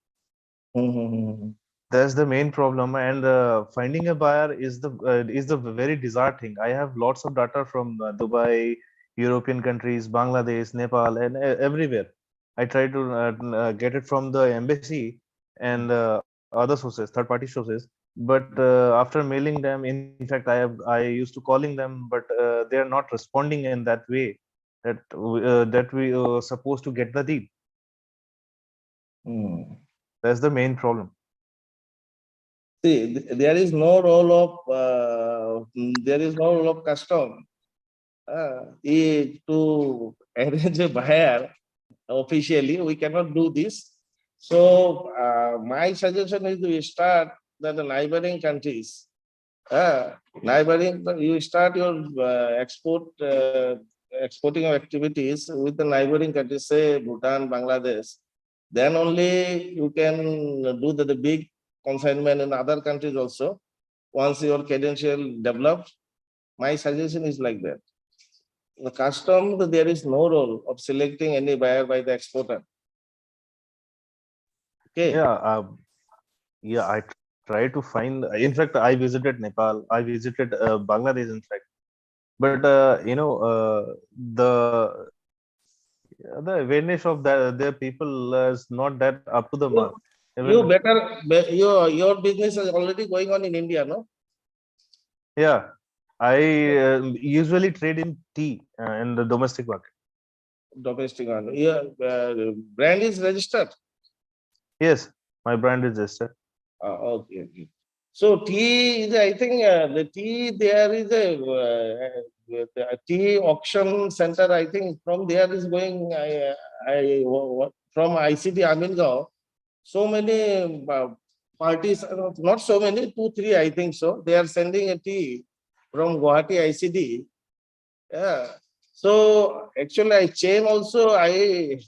That's the main problem, and finding a buyer is the very desired thing. I have lots of data from Dubai, European countries, Bangladesh, Nepal, and everywhere. I try to get it from the embassy and other sources, third-party sources. But after mailing them, in fact, I used to calling them, but they are not responding in that way that we supposed to get the deal. That's the main problem. See, there is no role of custom to arrange a buyer officially. We cannot do this. So my suggestion is we start that the neighboring countries. You start your exporting of activities with the neighboring countries, say Bhutan, Bangladesh. Then only you can do the big consignment in other countries also. Once your credential developed, my suggestion is like that. The custom, there is no role of selecting any buyer by the exporter. Okay. Yeah, I try to find. In fact, I visited Nepal. I visited Bangladesh. In fact, but The awareness of their people is not that up to the mark. You Even, better, your business is already going on in India, no? yeah, I usually trade in tea in the domestic market. Domestic one. Yeah, brand is registered. Yes, my brand is Jester. Okay, okay. So tea is, I think, the tea there is a tea auction center. I think from there is going. From ICT Amingaon. So many parties, not so many, 2, 3, I think so. They are sending a tea from Guwahati ICD. Yeah. So actually, I chain also. I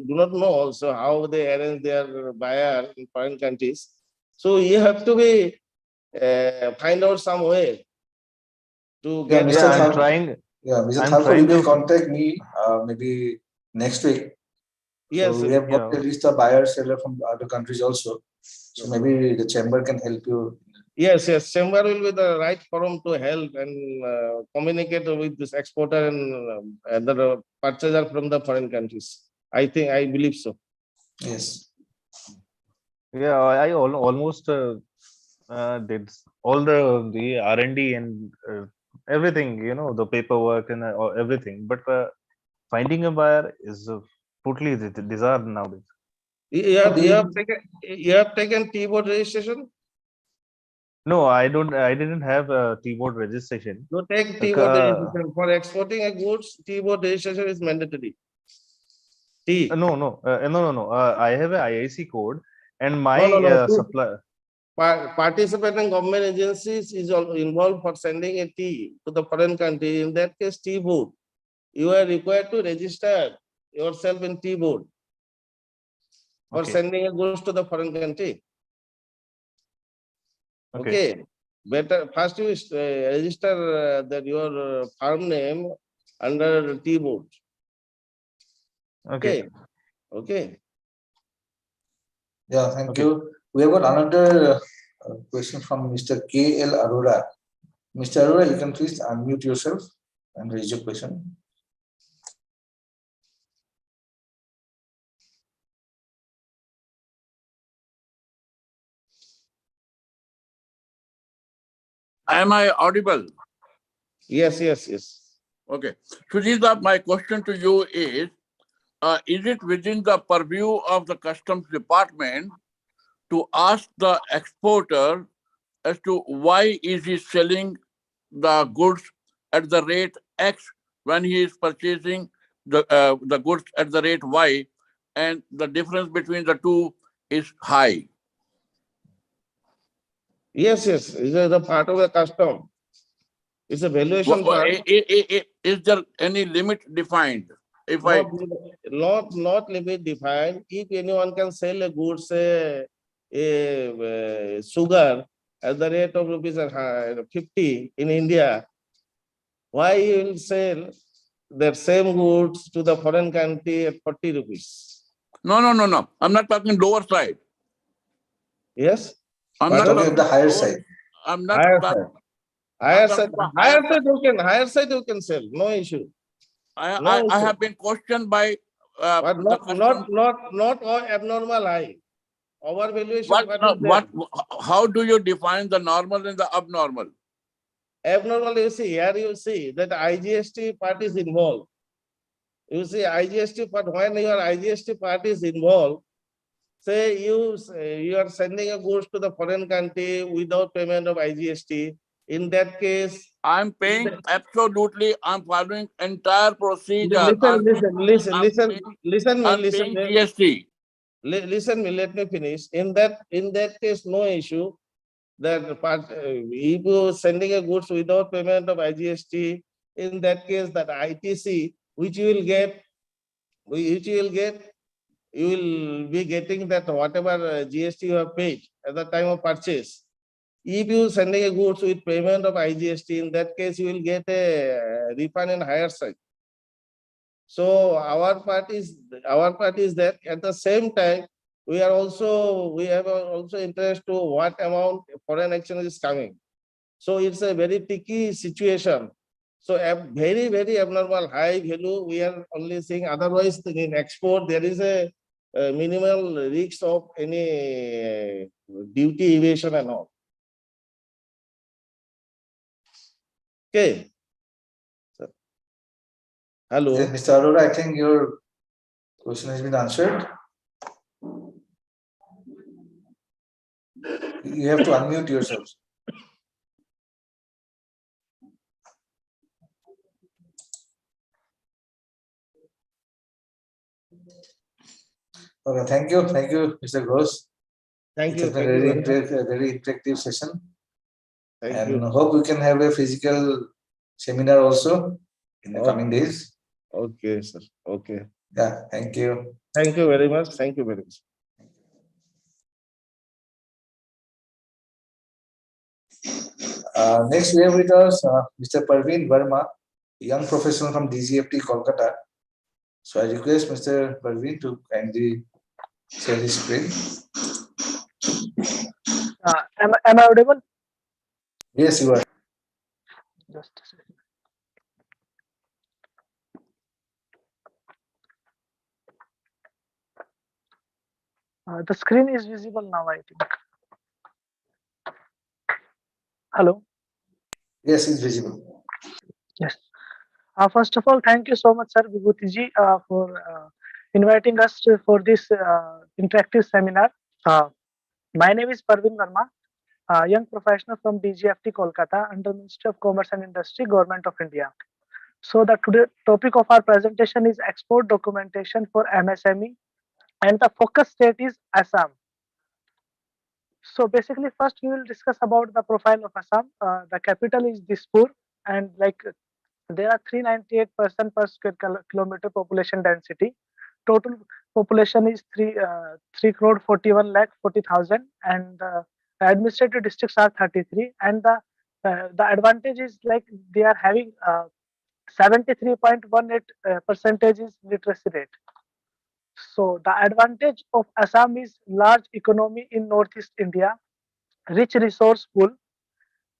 do not know also how they arrange their buyer in foreign countries. So you have to be find out some way to Yeah, get. Mr. Yeah, Thakur. Yeah, Mr. I'm Thakur, you trying will to, contact me maybe next week. Yes, So we have got yeah, a list of buyer seller from other countries also. So maybe the chamber can help you. yes, yes. Chamber will be the right forum to help and communicate with this exporter and the purchaser from the foreign countries. I think I believe so. Yes. yeah. I almost did all the R&D and everything. You know, the paperwork and everything. But finding a buyer is totally bizarre nowadays. You have taken T board registration. No, I don't. I didn't have a T-board registration. You take T board Uh, registration for exporting a goods. T board registration is mandatory. T. no. I have a IIC code, and No, no, my no. supply. Participating government agencies is involved for sending a tea to the foreign country. In that case, tea board. You are required to register yourself in tea board for Okay, sending a goods to the foreign country. okay, Okay. Better first you register that your farm name under tea board. okay. Okay. Okay. Yeah, thank Okay. you. We have got another question from Mr. K.L. Arora. Mr. Arora, you can please unmute yourself and raise your question. Am I audible? Yes, yes, yes. Okay. Sujita, my question to you is it within the purview of the customs department to ask the exporter as to why is he selling the goods at the rate X when he is purchasing the goods at the rate Y, and the difference between the two is high? Yes, yes. It's a part of the custom. It's a valuation part. Is there any limit defined? If I Not limit defined. If anyone can sell a goods, say sugar at the rate of rupees 50 in India, why you will sell that same goods to the foreign country at 40 rupees? no. I'm not talking lower side. Yes. I'm He's not talking at talking the higher lower. side. I'm not Higher talking. side. Higher side. talking about higher side. Higher side you can sell. No issue. No I issue. have been questioned by But the custom. not all abnormal high. Our valuation part is there. How do you define the normal and the abnormal? Abnormal, you see, here you see that IGST part is involved. You see IGST part, when your IGST part is involved, say you are sending a goods to the foreign country without payment of IGST. In that case, I'm paying absolutely. I'm following entire procedure. listen I'm paying GST. Listen me, let me finish. In that case, no issue. That part, if you sending a goods without payment of IGST, in that case, that ITC, which you will get, you will be getting that whatever GST you have paid at the time of purchase. If you sending a goods with payment of IGST, in that case, you will get a refund in higher side. So our part is that at the same time, we have also interest to what amount foreign exchange is coming. So it's a very tricky situation. So a very, very abnormal high value, we are only seeing. Otherwise, in export, there is a minimal risk of any duty evasion and all. Okay. So, hello. Yes, Mr. Arora, I think your question has been answered. You have to unmute yourself. Okay, thank you, Mr. Gross. Thank It you. has been a very interactive session. Thank And you. hope we can have a physical seminar also in the coming days. Okay, sir. Okay. Yeah, thank you. Thank you very much. Thank you very much. Next, we have with us Mr. Parveen Verma, a young professional from DGFT Kolkata. So I request Mr. Parveen to kindly share his screen. Am I audible? Yes, you are. Just a second. The screen is visible now, I think. Hello. Yes, it's visible. Yes. First of all, thank you so much, sir Vibhuti for inviting us for this interactive seminar. My name is Parveen Verma, a young professional from DGFT Kolkata under Ministry of Commerce and Industry, Government of India. So the today topic of our presentation is export documentation for MSME, and the focus state is Assam. So basically, first we will discuss about the profile of Assam. The capital is Dispur, and like there are 398 person per square kilometer population density. Total population is 3 crore 41 lakh 40,000, and the administrative districts are 33. And the advantage is like they are having 73.18 percentage is literacy rate. So the advantage of Assam is large economy in Northeast India, rich resource pool,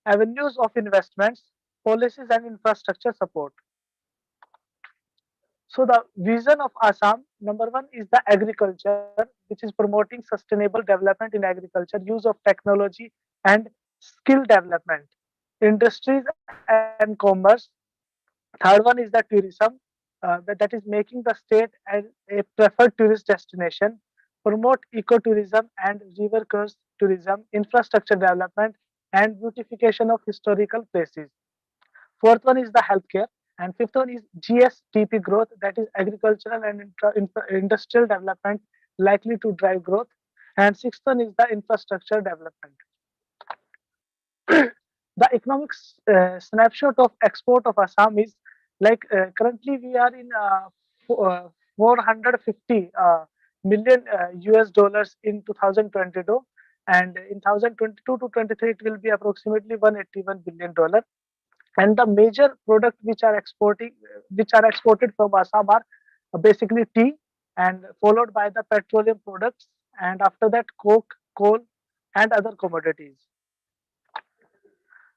avenues of investments, policies and infrastructure support. So the vision of Assam, number one is the agriculture, which is promoting sustainable development in agriculture, use of technology and skill development, industries and commerce. Third one is the tourism, that is making the state as a preferred tourist destination, promote ecotourism and river coast tourism, infrastructure development, and beautification of historical places. Fourth one is the healthcare, and fifth one is GSTP growth, that is agricultural and industrial development likely to drive growth, and sixth one is the infrastructure development. The economic snapshot of export of Assam is like currently we are in 450 million US dollars in 2022, and in 2022 to 23 it will be approximately 181 billion dollar. And the major product which are exported from Assam are basically tea, and followed by the petroleum products, and after that coke, coal, and other commodities.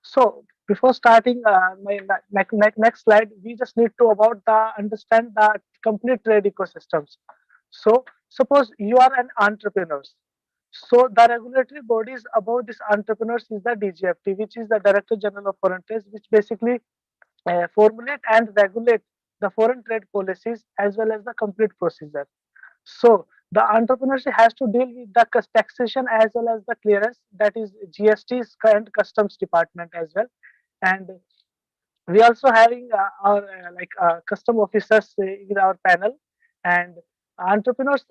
So before starting my next slide, we just need to about the understand the complete trade ecosystems. So suppose you are an entrepreneur. So the regulatory bodies about these entrepreneurs is the DGFT, which is the Director General of Foreign Trade, which basically formulate and regulate the foreign trade policies as well as the complete procedure. So the entrepreneurship has to deal with the taxation as well as the clearance, that is GST's and customs department as well. And we also having our custom officers in our panel, and entrepreneurs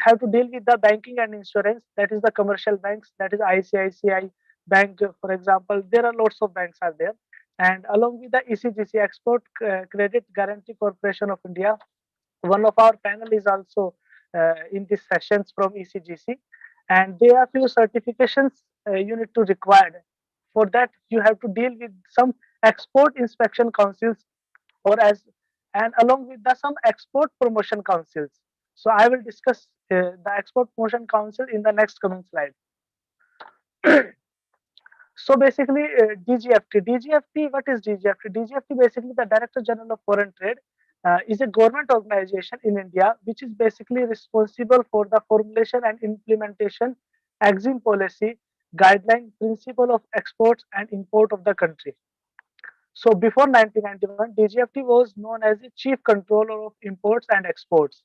have to deal with the banking and insurance, that is the commercial banks, that is ICICI bank, for example. There are lots of banks are there, and along with the ECGC, Export Credit Guarantee Corporation of India. One of our panel is also in these sessions from ECGC, and there are few certifications you need to require. For that, you have to deal with some export inspection councils, or as and along with the some export promotion councils. So I will discuss the export promotion council in the next coming slide. So basically, DGFT, what is DGFT? DGFT basically the Director General of Foreign Trade is a government organization in India which is basically responsible for the formulation and implementation, exim policy, guideline, principle of exports and import of the country. So before 1991, DGFT was known as the Chief Controller of Imports and Exports.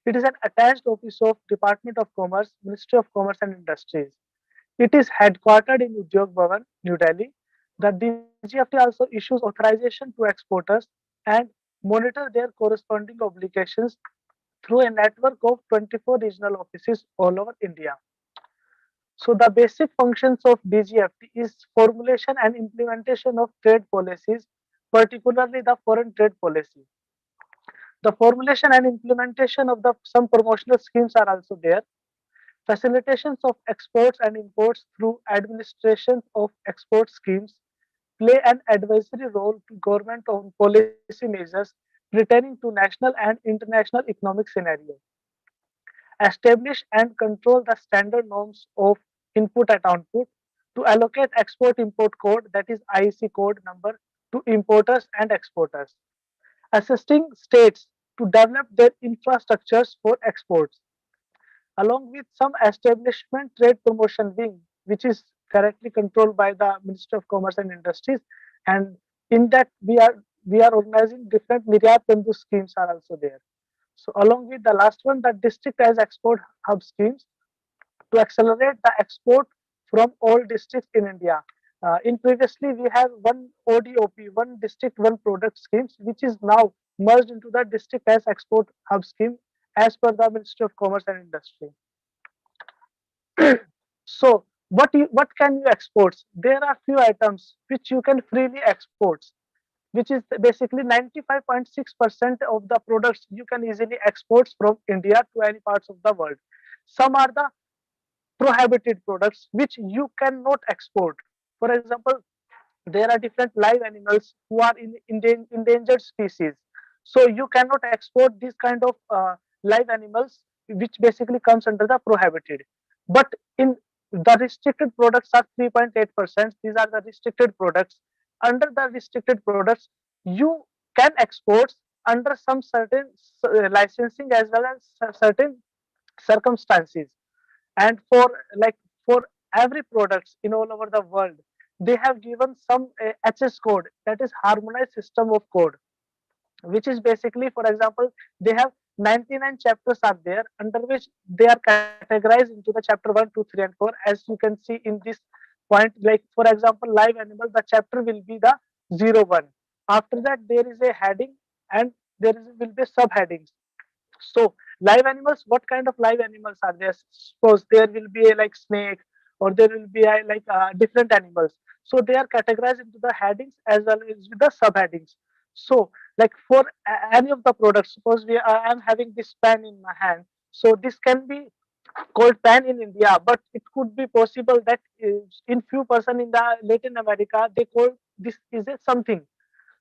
It is an attached office of Department of Commerce, Ministry of Commerce and Industries. It is headquartered in Udyog Bhavan, New Delhi. The DGFT also issues authorization to exporters and monitor their corresponding obligations through a network of 24 regional offices all over India. So the basic functions of DGFT is formulation and implementation of trade policies, particularly the foreign trade policy. The formulation and implementation of the some promotional schemes are also there. Facilitations of exports and imports through administration of export schemes play an advisory role to government on policy measures pertaining to national and international economic scenario. Establish and control the standard norms of input and output to allocate export import code, that is IEC code number, to importers and exporters. Assisting states to develop their infrastructures for exports, along with some establishment trade promotion wing, which is correctly controlled by the Ministry of Commerce and Industries. And in that we are organizing different Niryat Bandhu schemes are also there. So along with the last one, the district as export hub schemes to accelerate the export from all districts in India. In previously we have one ODOP, one district, one product schemes, which is now merged into the district as export hub scheme as per the Ministry of Commerce and Industry. So what can you export? There are few items which you can freely export, which is basically 95.6% of the products you can easily export from India to any parts of the world. Some are the prohibited products which you cannot export. For example, there are different live animals who are in endangered species. So you cannot export these kind of live animals, which basically comes under the prohibited. But in the restricted products are 3.8%. These are the restricted products. Under the restricted products, you can export under some certain licensing as well as certain circumstances. And for like for every products in all over the world, they have given some HS code, that is harmonized system of code, which is basically, for example, they have 99 chapters are there under which they are categorized into the chapter 1, 2, 3 and 4, as you can see in this point. Like for example, live animal, the chapter will be the 01. After that there is a heading and will be subheadings. So live animals, what kind of live animals are there? Suppose there will be a like snake, or there will be a like different animals. So they are categorized into the headings as well as with the subheadings. So like for any of the products, suppose I am having this pen in my hand. So this can be called pen in India, but it could be possible that in few person in the Latin America they call this is a something.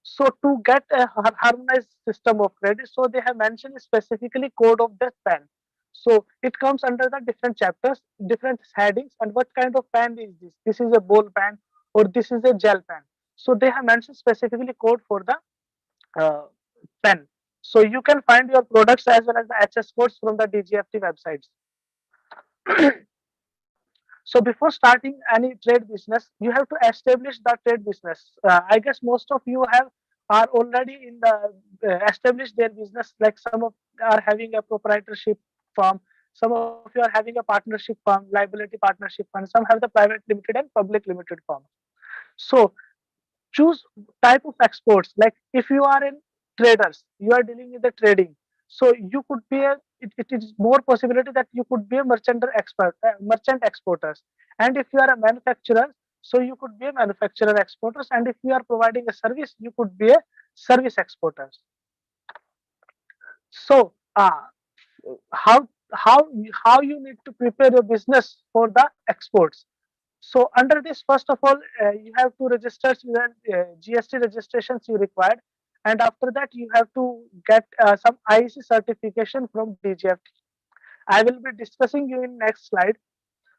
So to get a harmonized system of credit, so they have mentioned specifically code of that pen. So it comes under the different chapters, different headings, and what kind of pen is this? This is a ball pen or this is a gel pen. So they have mentioned specifically code for the uh, pen. So you can find your products as well as the HS codes from the DGFT websites. So before starting any trade business, you have to establish the trade business. I guess most of you have are already in the established their business. Like some of are having a proprietorship firm, some of you are having a partnership firm, liability partnership fund. Some have the private limited and public limited firm. So choose type of exports. Like if you are in traders, you are dealing with the trading. So you could be it is more possibility that you could be a merchant exporters. And if you are a manufacturer, so you could be a manufacturer exporters. And if you are providing a service, you could be a service exporters. So how how you need to prepare your business for the exports. So under this, first of all, you have to register your GST registrations you required, and after that you have to get some IEC certification from DGFT. I will be discussing you in next slide.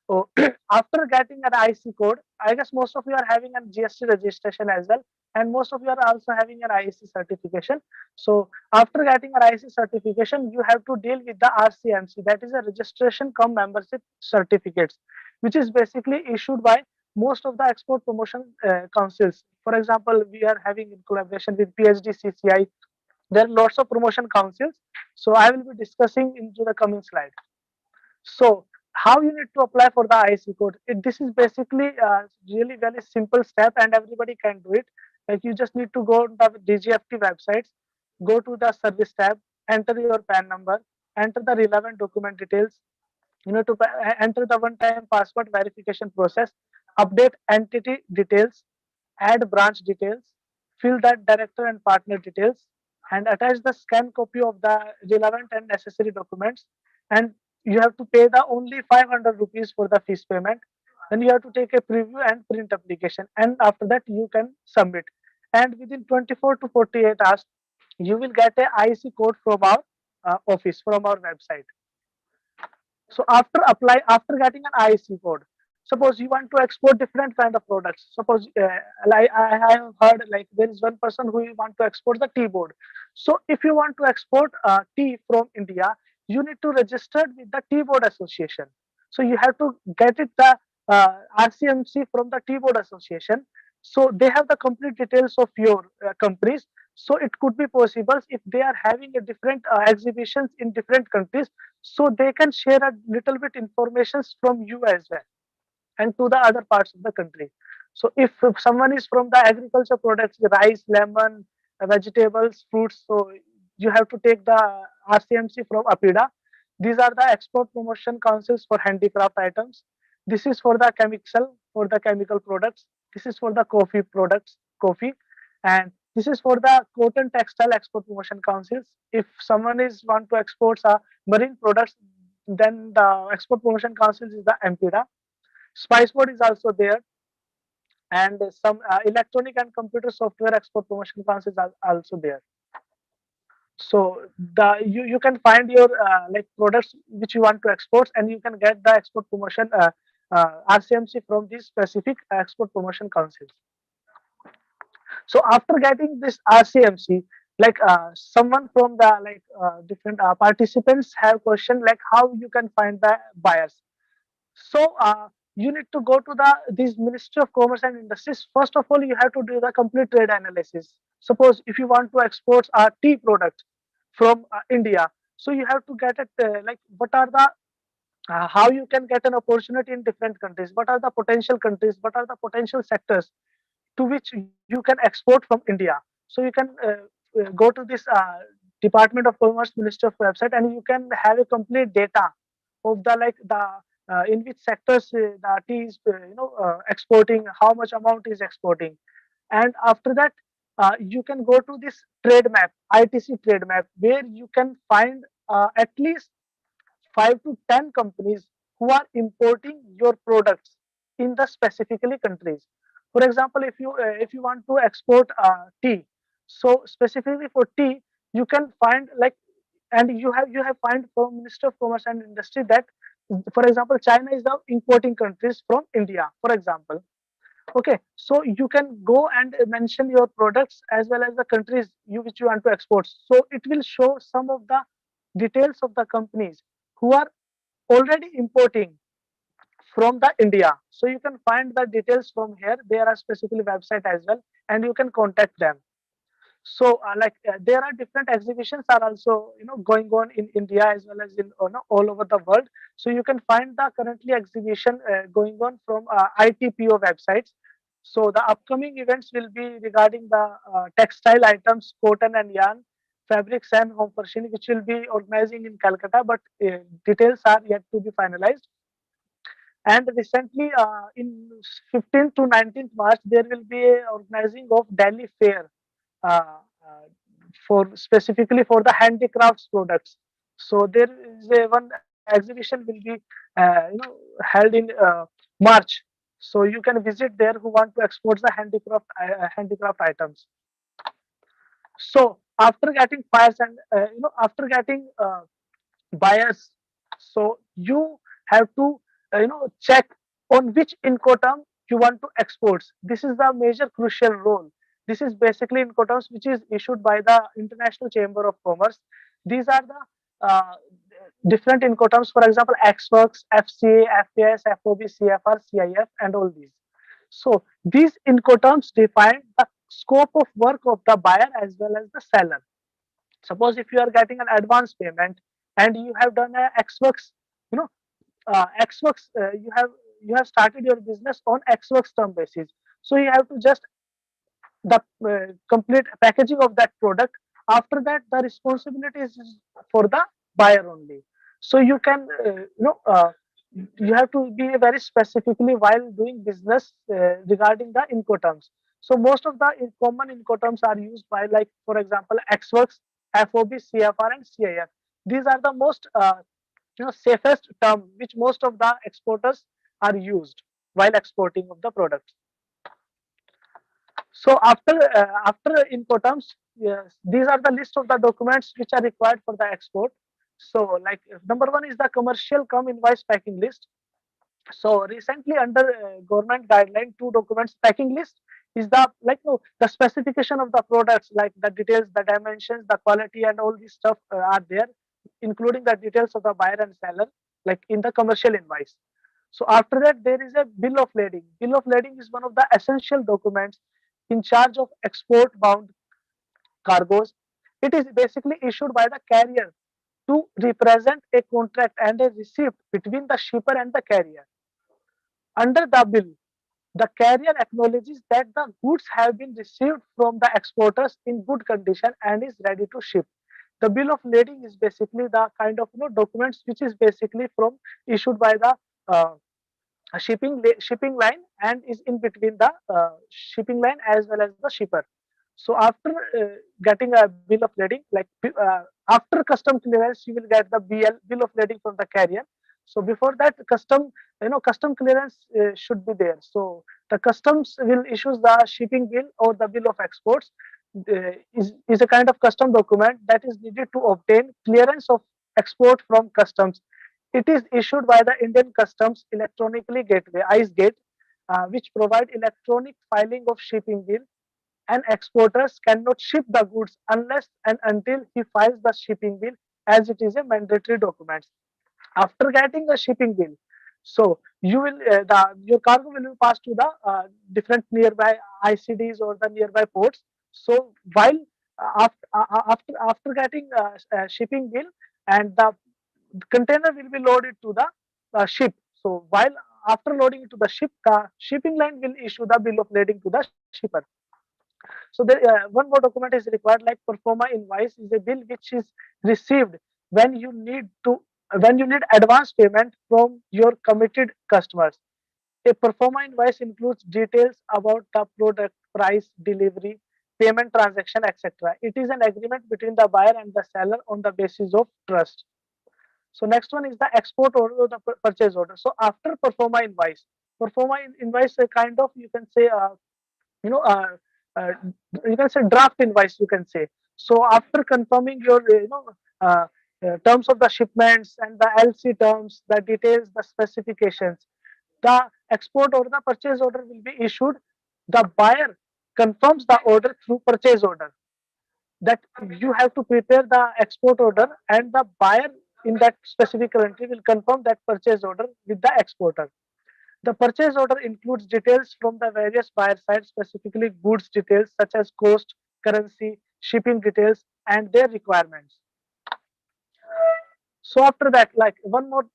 So after getting an IC code, I guess most of you are having a GST registration as well, and most of you are also having an IC certification. So after getting an IC certification, you have to deal with the RCMC, that is a registration cum membership certificates, which is basically issued by most of the export promotion councils. For example, we are having in collaboration with PhD CCI. There are lots of promotion councils. So I will be discussing into the coming slide. So how you need to apply for the IC code? This is basically really very simple step, and everybody can do it. Like you just need to go to the DGFT websites, go to the service tab, enter your PAN number, enter the relevant document details. You know to enter the one-time password verification process, update entity details, add branch details, fill that director and partner details, and attach the scan copy of the relevant and necessary documents. And you have to pay the only 500 rupees for the fees payment. Then you have to take a preview and print application, and after that you can submit. And within 24 to 48 hours, you will get a IC code from our office, from our website. So after getting an IC code, suppose you want to export different kind of products. Suppose like I have heard like there is one person who want to export the tea board. So if you want to export tea from India, you need to register with the tea board association. So you have to get it the RCMC from the tea board association. So they have the complete details of your companies. So it could be possible if they are having a different exhibitions in different countries, so they can share a little bit informations from you as well and to the other parts of the country. So if someone is from the agriculture products, rice, lemon, vegetables, fruits, so you have to take the RCMC from APIDA. These are the export promotion councils for handicraft items. This is for the chemical products. This is for the coffee products, coffee, and this is for the cotton textile export promotion councils. If someone is want to export marine products, then the export promotion councils is the MPDA. Spice board is also there, and some electronic and computer software export promotion councils are also there. So you can find your like products which you want to export, and you can get the export promotion RCMC from these specific export promotion councils. So after getting this RCMC, like someone from the like different participants have question like how you can find the buyers. So you need to go to the this Ministry of Commerce and Industries. First of all, you have to do the complete trade analysis. Suppose if you want to export a tea product from India, so you have to get it like what are the how you can get an opportunity in different countries. What are the potential countries? What are the potential sectors to which you can export from India? So you can go to this Department of Commerce Ministry of website, and you can have a complete data of the like the in which sectors the tea is exporting, how much amount is exporting. And after that you can go to this trade map, ITC trade map, where you can find at least 5 to 10 companies who are importing your products in the specifically countries. For example, if you want to export tea, so specifically for tea, you can find like, and you have find from Minister of Commerce and Industry that, for example, China is the importing countries from India, for example. Okay, so you can go and mention your products as well as the countries which you want to export. So it will show some of the details of the companies who are already importing from the India. So you can find the details from here. There are specifically website as well, and you can contact them. So there are different exhibitions are also going on in India as well as in all over the world. So you can find the currently exhibition going on from ITPO websites. So the upcoming events will be regarding the textile items, cotton and yarn, fabrics and home furnishing, which will be organizing in Calcutta, but details are yet to be finalized. And recently, in 15th to 19th March, there will be a organizing of Delhi Fair uh, uh, for specifically for the handicrafts products. So there is a one exhibition will be held in March. So you can visit there who want to export the handicraft items. So after getting fires and after getting buyers, so you have to check on which Incoterm you want to export. This is the major crucial role. This is basically Incoterms which is issued by the International Chamber of Commerce. These are the different Incoterms, for example, XWorks, FCA, FPS, FOB, CFR, CIF, and all these. So these Incoterms define the scope of work of the buyer as well as the seller. Suppose if you are getting an advance payment and you have done a XWorks, you know, XWorks, you have started your business on XWorks term basis. So you have to just the complete packaging of that product. After that, the responsibility is for the buyer only. So you can, you have to be very specifically while doing business regarding the Incoterms. So most of the common Incoterms are used by, like, for example, XWorks, FOB, CFR, and CIF. These are the most safest term which most of the exporters are used while exporting of the products. So after Incoterms, yes, these are the list of the documents which are required for the export. So, like, number one is the commercial cum invoice packing list. So recently under government guideline, two documents packing list is the, like, no, the specification of the products, like the details, the dimensions, the quality, and all this stuff are there, including the details of the buyer and seller, like in the commercial invoice. So after that, there is a bill of lading. Bill of lading is one of the essential documents in charge of export bound cargoes. It is basically issued by the carrier to represent a contract and a receipt between the shipper and the carrier. Under the bill, the carrier acknowledges that the goods have been received from the exporters in good condition and is ready to ship. The bill of lading is basically the kind of documents which is basically from issued by the shipping line and is in between the shipping line as well as the shipper. So after getting a bill of lading, like after custom clearance, you will get the bill of lading from the carrier. So before that, custom clearance should be there. So the customs will issue the shipping bill or the bill of exports. Is a kind of custom document that is needed to obtain clearance of export from customs. It is issued by the Indian Customs Electronically Gateway (ICE Gate), which provide electronic filing of shipping bill, and exporters cannot ship the goods unless and until he files the shipping bill, as it is a mandatory document. After getting the shipping bill, so you will your cargo will be passed to the different nearby ICDs or the nearby ports. So while after getting shipping bill, and the container will be loaded to the ship. So while after loading it to the ship, the shipping line will issue the bill of lading to the shipper. So there, one more document is required, like performa invoice is a bill which is received when you need to when you need advance payment from your committed customers. A performa invoice includes details about the product, price, delivery, payment transaction, etc. It is an agreement between the buyer and the seller on the basis of trust. So next one is the export order or the purchase order. So after performa invoice a kind of, you can say, you know uh, uh, you can say draft invoice, you can say. So after confirming your terms of the shipments and the LC terms, the details, the specifications, the export or the purchase order will be issued. The buyer confirms the order through purchase order, that you have to prepare the export order, and the buyer in that specific country will confirm that purchase order with the exporter. The purchase order includes details from the various buyer sides, specifically goods details such as cost, currency, shipping details, and their requirements. So after that, like, one more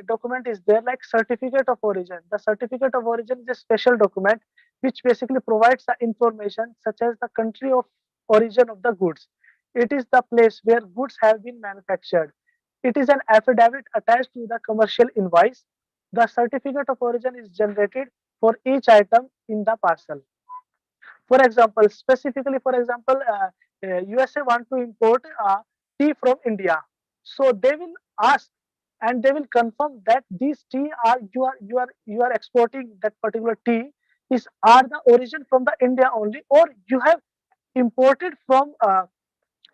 document is there, like certificate of origin. The certificate of origin is a special document which basically provides the information such as the country of origin of the goods. It is the place where goods have been manufactured. It is an affidavit attached to the commercial invoice. The certificate of origin is generated for each item in the parcel. For example, specifically, for example, USA want to import tea from India. So they will ask and they will confirm that these tea are you are exporting that particular tea is are the origin from the India only, or you have imported from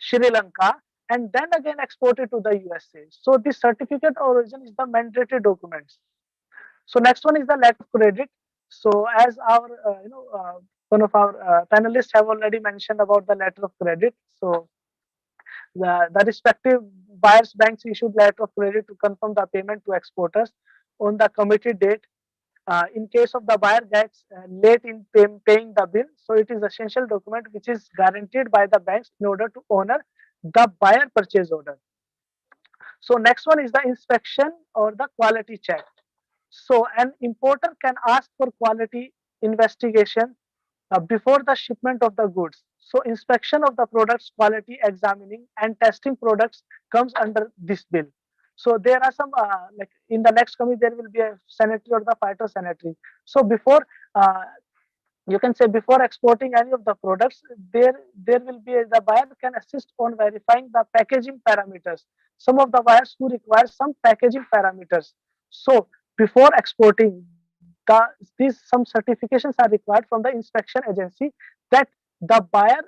Sri Lanka and then again exported to the USA. So this certificate of origin is the mandatory documents. So next one is the letter of credit. So as our one of our panelists have already mentioned about the letter of credit. So the respective buyers banks issued letter of credit to confirm the payment to exporters on the committed date. In case of the buyer gets late in paying the bill, so it is essential document which is guaranteed by the banks in order to honor the buyer purchase order. So next one is the inspection or the quality check. So an importer can ask for quality investigation before the shipment of the goods. So inspection of the products quality examining and testing products comes under this bill. So there are some like in the next coming there will be a sanitary or the phytosanitary. So before you can say before exporting any of the products, there will be the buyer can assist on verifying the packaging parameters. Some of the buyers who require some packaging parameters. So before exporting, these some certifications are required from the inspection agency that the buyer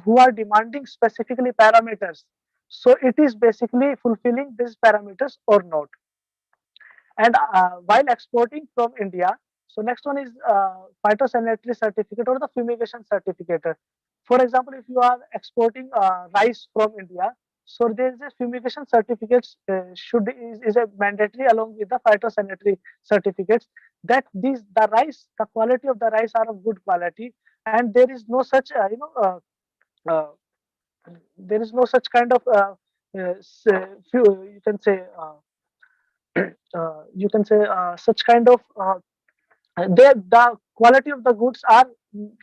who are demanding specifically parameters. So it is basically fulfilling these parameters or not. And while exporting from India, so next one is phytosanitary certificate or the fumigation certificate. For example, if you are exporting rice from India, so there is a fumigation certificates is a mandatory along with the phytosanitary certificates that the rice, the quality of the rice are of good quality, and there is no such uh, there is no such kind of you can say such kind of the quality of the goods are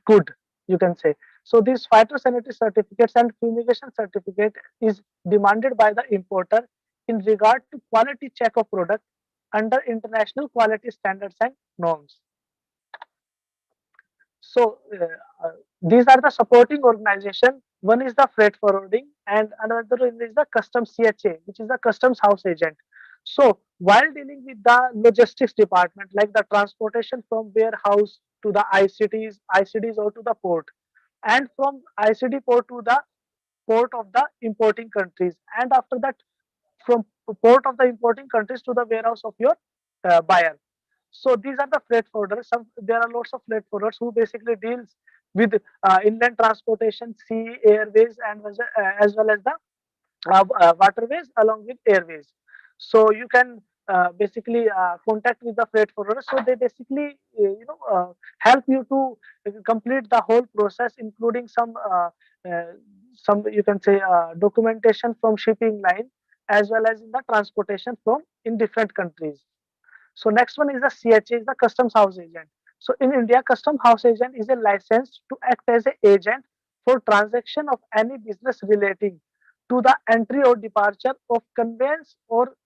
good, you can say. So these phytosanitary certificates and fumigation certificate is demanded by the importer in regard to quality check of product under international quality standards and norms. So these are the supporting organization. One is the freight forwarding, and another is the customs CHA, which is the customs house agent. So while dealing with the logistics department, like the transportation from warehouse to the ICDs or to the port, and from ICD port to the port of the importing countries, and after that from port of the importing countries to the warehouse of your buyer. So these are the freight forwarders. There are lots of freight forwarders who basically deals with inland transportation, sea, airways, and as well as the waterways along with airways. So you can basically contact with the freight forwarder. So they basically help you to complete the whole process, including uh, some you can say documentation from shipping line as well as in the transportation from in different countries. So next one is the CHA, is the Customs House Agent. So in India, Customs House Agent is a license to act as an agent for transaction of any business relating to the entry or departure of conveyance or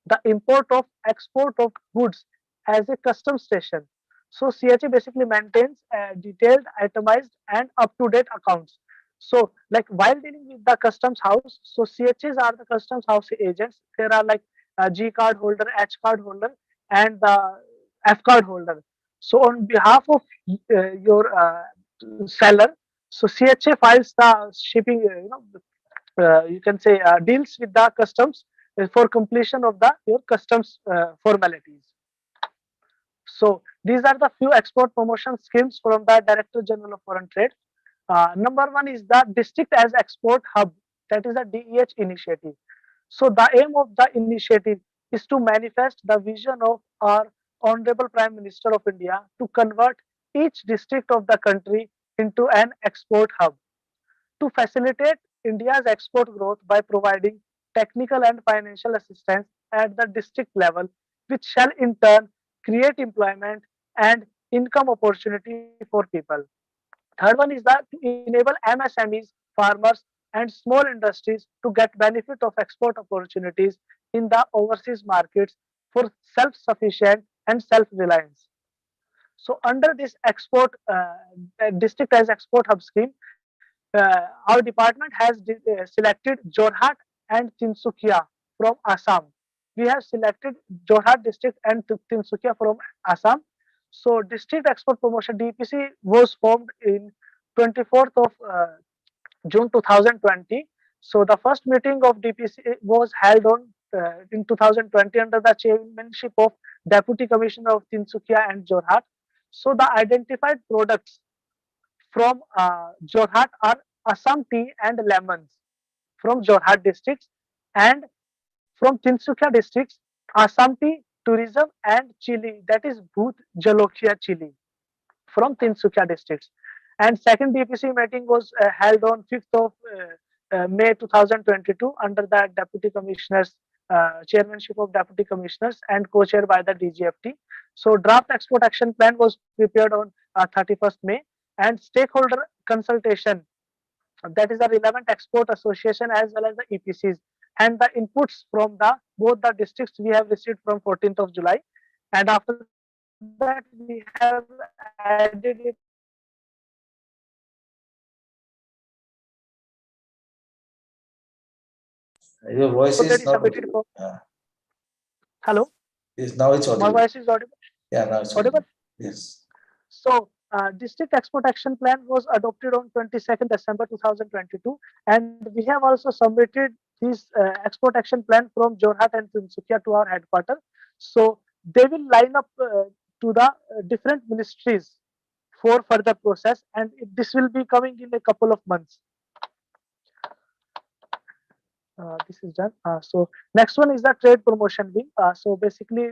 the import of export of goods as a customs station. So CHA basically maintains detailed, itemized, and up-to-date accounts. So like while dealing with the customs house, so CHAs are the customs house agents. There are like G card holder, H card holder, and the F card holder. So on behalf of your seller, so CHA files the shipping, you can say deals with the customs for completion of the your customs formalities. So these are the few export promotion schemes from the Director General of Foreign Trade. Number one is the District as Export Hub, that is a DEH initiative. So the aim of the initiative is to manifest the vision of our Honorable Prime Minister of India to convert each district of the country into an export hub to facilitate India's export growth by providing technical and financial assistance at the district level, which shall in turn create employment and income opportunity for people. Third one is that to enable MSMEs, farmers, and small industries to get benefit of export opportunities in the overseas markets for self-sufficient and self-reliance. So under this export district as export hub scheme, our department has selected Jorhat and Tinsukia from Assam. We have selected Jorhat district and Tinsukia from Assam. So district export promotion DPC was formed in 24th of June 2020. So the first meeting of DPC was held on in 2020 under the chairmanship of Deputy Commissioner of Tinsukia and Jorhat. So the identified products from Jorhat are Assam tea and lemons from Jorhat districts, and from Tinsukia districts, Assam tea, tourism and chili, that is Bhoot Jalokia chili from Tinsukia districts. And second DPC meeting was held on 5th of May 2022 under the Deputy Commissioners, chairmanship of Deputy Commissioners and co-chaired by the DGFT. So draft export action plan was prepared on 31st May, and stakeholder consultation, that is the relevant export association as well as the EPCs, and the inputs from the both the districts we have received from 14th of July, and after that we have added it on 22nd July. Your voice Already is not submitted audible. for. Hello, Yes, now it's my audible. voice is audible. Yeah, now it's Audible. Yes. So, district export action plan was adopted on 22nd December 2022, and we have also submitted this export action plan from Jorhat and Tinsukia to our headquarters. So, they will line up to the different ministries for further process, and this will be coming in a couple of months. This is done. So, next one is the trade promotion wing. So, basically,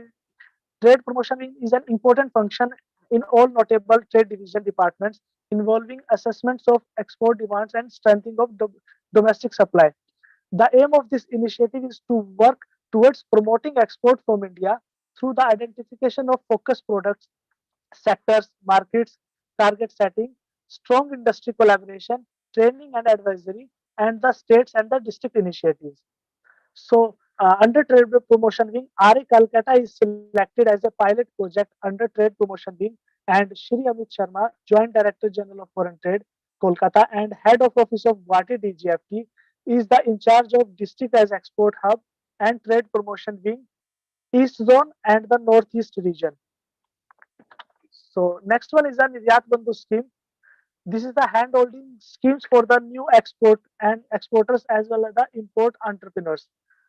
trade promotion wing is an important function in all notable trade division departments involving assessments of export demands and strengthening of domestic supply. The aim of this initiative is to work towards promoting export from India through the identification of focus products, sectors, markets, target setting, strong industry collaboration, training and advisory, and the states and the district initiatives. So, under Trade Promotion Wing, RA Calcutta is selected as a pilot project under Trade Promotion Wing, and Shri Amit Sharma, Joint Director General of Foreign Trade, Kolkata, and Head of Office of Guwahati DGFT, is the in charge of District as Export Hub and Trade Promotion Wing, East Zone, and the Northeast region. So, next one is the Niryat Bandhu scheme. This is the hand-holding schemes for the new export and exporters as well as the import entrepreneurs.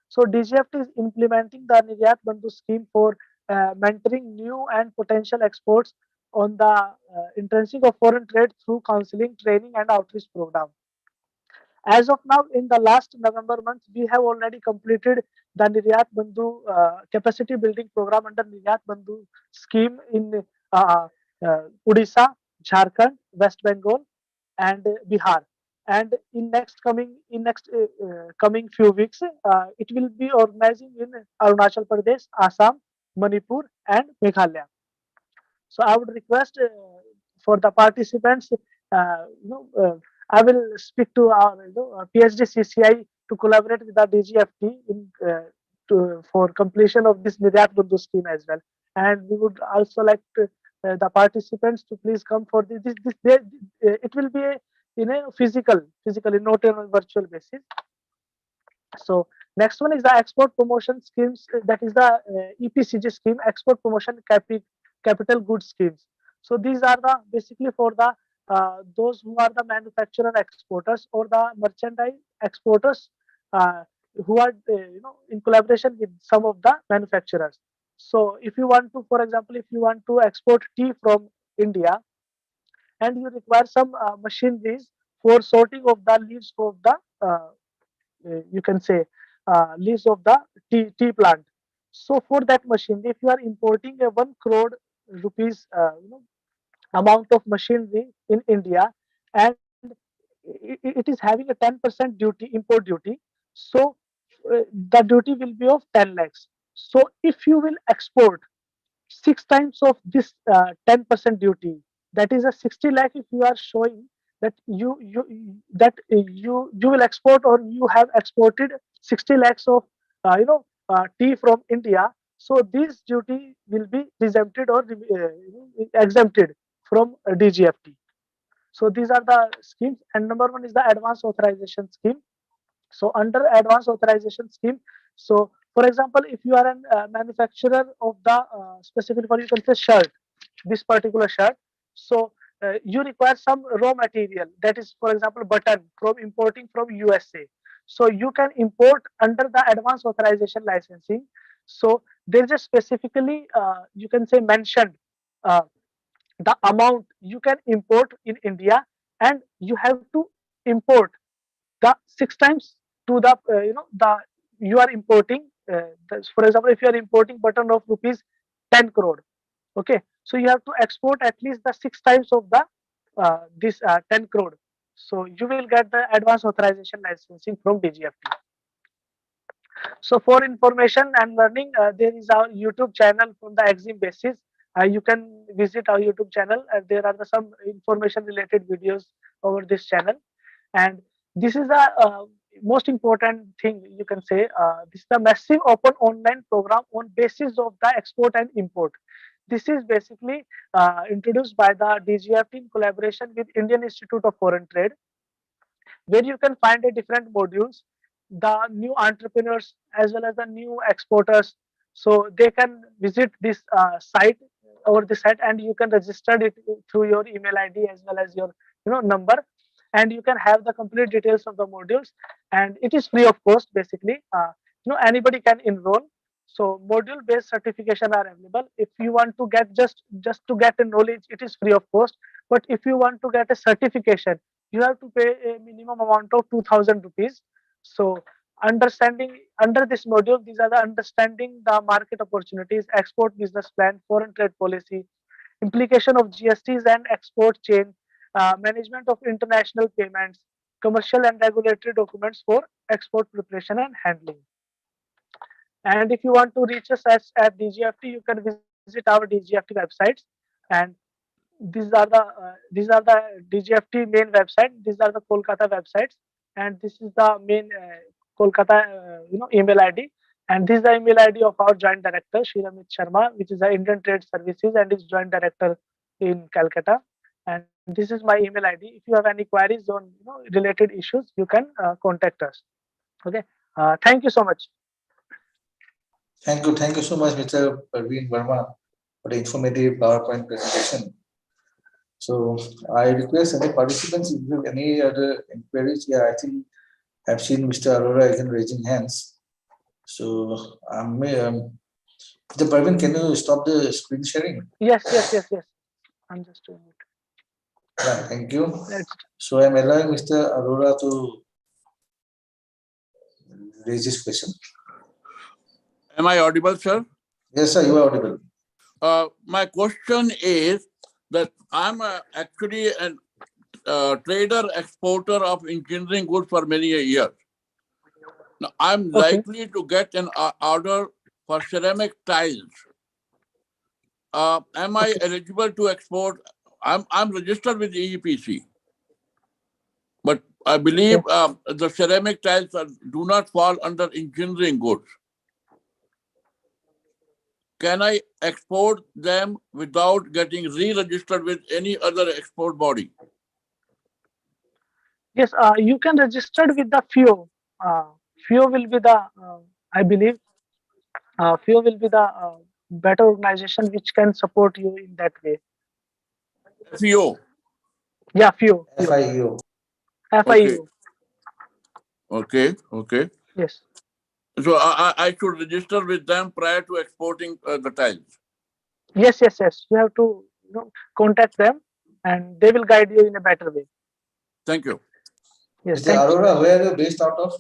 So DGFT is implementing the Niryat Bandhu scheme for mentoring new and potential exports on the intrinsic of foreign trade through counseling, training, and outreach program. As of now, in the last November month, we have already completed the Niryat Bandhu capacity building program under Niryat Bandhu scheme in Odisha, Jharkhand, West Bengal, and Bihar. And in next coming few weeks, it will be organizing in Arunachal Pradesh, Assam, Manipur, and Meghalaya. So I would request for the participants, I will speak to our PhD CCI to collaborate with the DGFT for completion of this Niryat Bandhu scheme as well. And we would also like the participants to please come for it will be physically, not on a virtual basis. So next one is the export promotion schemes. That is the EPCG scheme, export promotion capital goods schemes. So these are the basically for the those who are the manufacturer exporters or the merchandise exporters who are in collaboration with some of the manufacturers. So if you want to, for example, if you want to export tea from India and you require some machineries for sorting of the leaves of the you can say leaves of the tea plant. So for that machine, if you are importing a 1 crore rupees amount of machinery in India, and it is having a 10% duty, import duty, so the duty will be of 10 lakhs. So if you will export 6 times of this 10% duty, that is a 60 lakh. If you are showing that you will export or you have exported 60 lakhs of tea from India, so this duty will be exempted or exempted from DGFT. So these are the schemes, and number one is the advance authorization scheme. So under advance authorization scheme, so for example, if you are a manufacturer of the specific, for you can say shirt, this particular shirt. So you require some raw material, that is, for example, button from importing from USA. So you can import under the advanced authorization licensing. So there is a specifically, you can say, mentioned uh, the amount you can import in India, and you have to import the 6 times to the the you are importing. For example, if you are importing button of rupees 10 crore, okay, so you have to export at least the 6 times of the this 10 crore. So you will get the advanced authorization licensing from DGFT. So for information and learning, there is our YouTube channel from the exam basis. You can visit our YouTube channel, and there are some information related videos over this channel. And this is the most important thing you can say. This is the massive open online program on basis of the export and import. This is basically introduced by the DGFT in collaboration with Indian Institute of Foreign Trade, where you can find a different modules, the new entrepreneurs as well as the new exporters. So they can visit this site over the site, and you can register it through your email ID as well as your number, and you can have the complete details of the modules, and it is free of cost basically. Anybody can enroll. So module based certification are available. If you want to get just to get a knowledge, it is free of cost. But if you want to get a certification, you have to pay a minimum amount of 2000 rupees. So understanding under this module, these are the understanding the market opportunities, export business plan, foreign trade policy, implication of GSTs and export chain, management of international payments, commercial and regulatory documents for export preparation and handling. And if you want to reach us at DGFT, you can visit our DGFT websites. And these are the DGFT main website. These are the Kolkata websites, and this is the main Kolkata email ID. And this is the email ID of our joint director Shriramit Sharma, which is the Indian Trade Services and is joint director in Calcutta. And this is my email ID. If you have any queries on related issues, you can contact us. Okay. Thank you so much. Thank you so much, Mr. Parveen Verma, for the informative PowerPoint presentation. So I request any participants, if you have any other inquiries. Yeah, I think I've seen Mr. Arora again raising hands. So Mr. Parveen, can you stop the screen sharing? Yes. I'm just doing it. Yeah, thank you. Let's So I'm allowing Mr. Arora to raise this question. Am I audible, sir? Yes, sir, you are audible. My question is that I'm actually a trader exporter of engineering goods for many years. Now, I'm likely to get an order for ceramic tiles. Am I eligible to export? I'm registered with EEPC, but I believe the ceramic tiles do not fall under engineering goods. Can I export them without getting re-registered with any other export body? Yes, you can register with the FIO. FIO will be the, I believe, FIO will be the better organization which can support you in that way. FEO. Yeah, FIO. FIO. FIO. Okay. Yes. So I should register with them prior to exporting the tiles. Yes. You have to contact them, and they will guide you in a better way. Thank you. Yes. Mr. Arora, where are you based out of?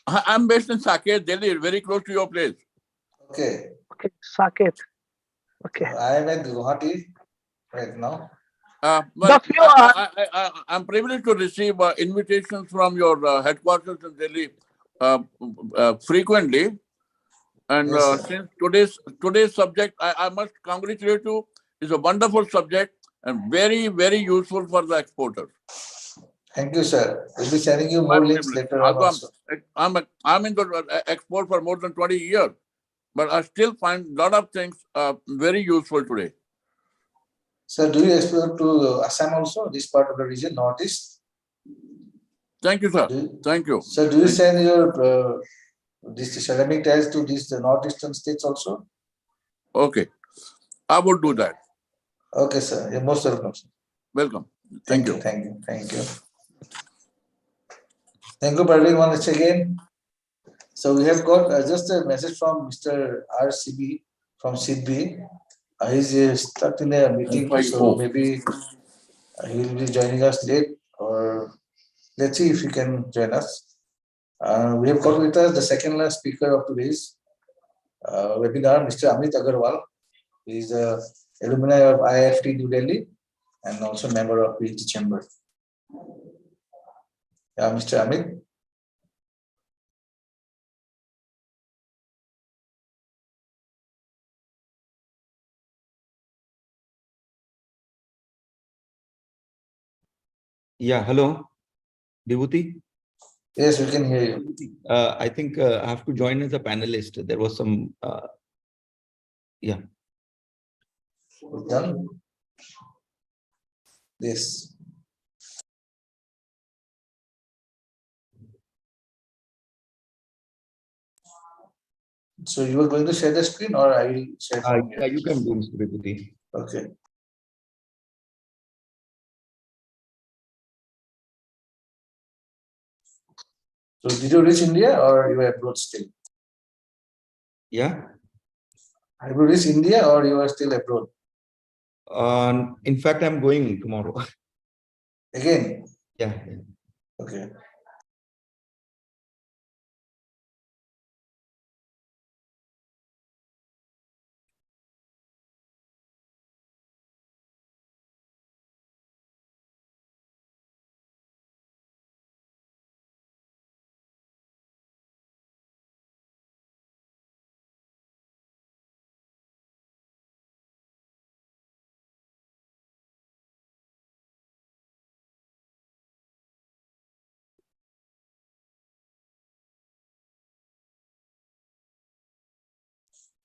I'm based in Saket, Delhi, very close to your place. Okay. Saket. Okay. I am at Guwahati right now. Well, I'm privileged to receive invitations from your headquarters in Delhi frequently. And Yes, since today's subject, I must congratulate you, is a wonderful subject and very, very useful for the exporters. thank you, sir. We'll be sending you more links later on also. I'm in the export for more than 20 years, but I still find a lot of things very useful today. Sir, do you export to Assam also, this part of the region, Northeast? Thank you, sir. Thank you. Sir, do you send your this ceramic tiles to these northeastern states also? Okay, I will do that. Okay, sir. You're most welcome, sir. Welcome. Thank you. Thank you. Thank you. Thank you, Parveen, once again. So we have got just a message from Mr. RCB from SIDBI. He's stuck in a meeting, so maybe he will be joining us late, or let's see if he can join us. We have got with us the second last speaker of today's webinar, Mr. Amit Agarwal. He is a alumni of IIFT New Delhi and also member of PhD Chamber. Yeah, Mr. Amit. Yeah, hello, Vibhuti. Yes, we can hear you. I think I have to join as a panelist. There was some, yeah. Done. Yes. So you are going to share the screen, or I will share from here? Yeah, you can do, Mr. Vibhuti. Okay. So did you reach India, or you are abroad still? Yeah. Have you reached India, or you are still abroad? In fact, I'm going tomorrow. Again? Yeah. Okay.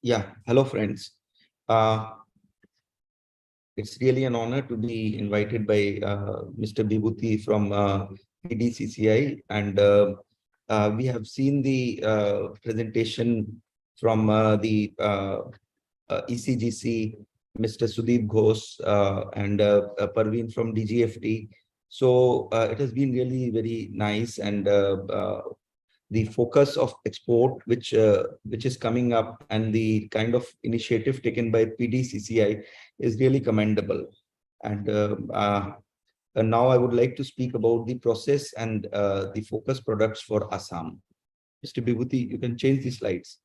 Yeah. Hello, friends. It's really an honor to be invited by Mr. Vibhuti from PDCCI, and we have seen the presentation from the ECGC, Mr. Sudeep Ghosh, and Parveen from DGFT. So it has been really very nice, and the focus of export, which is coming up, and the kind of initiative taken by PDCCI is really commendable. And now I would like to speak about the process and the focus products for Assam. Mr. Vibhuti, you can change the slides.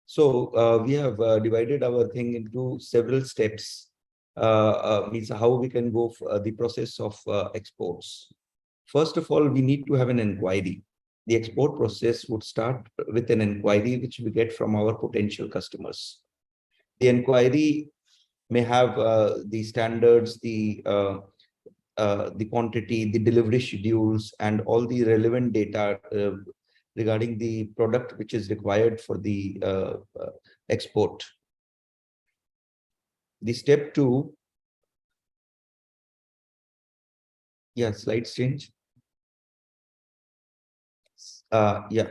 So we have divided our thing into several steps, means how we can go for the process of exports. First of all, we need to have an inquiry. The export process would start with an inquiry which we get from our potential customers. The inquiry may have the standards, the quantity, the delivery schedules, and all the relevant data regarding the product which is required for the export. The step 2, yeah, slides change. Yeah,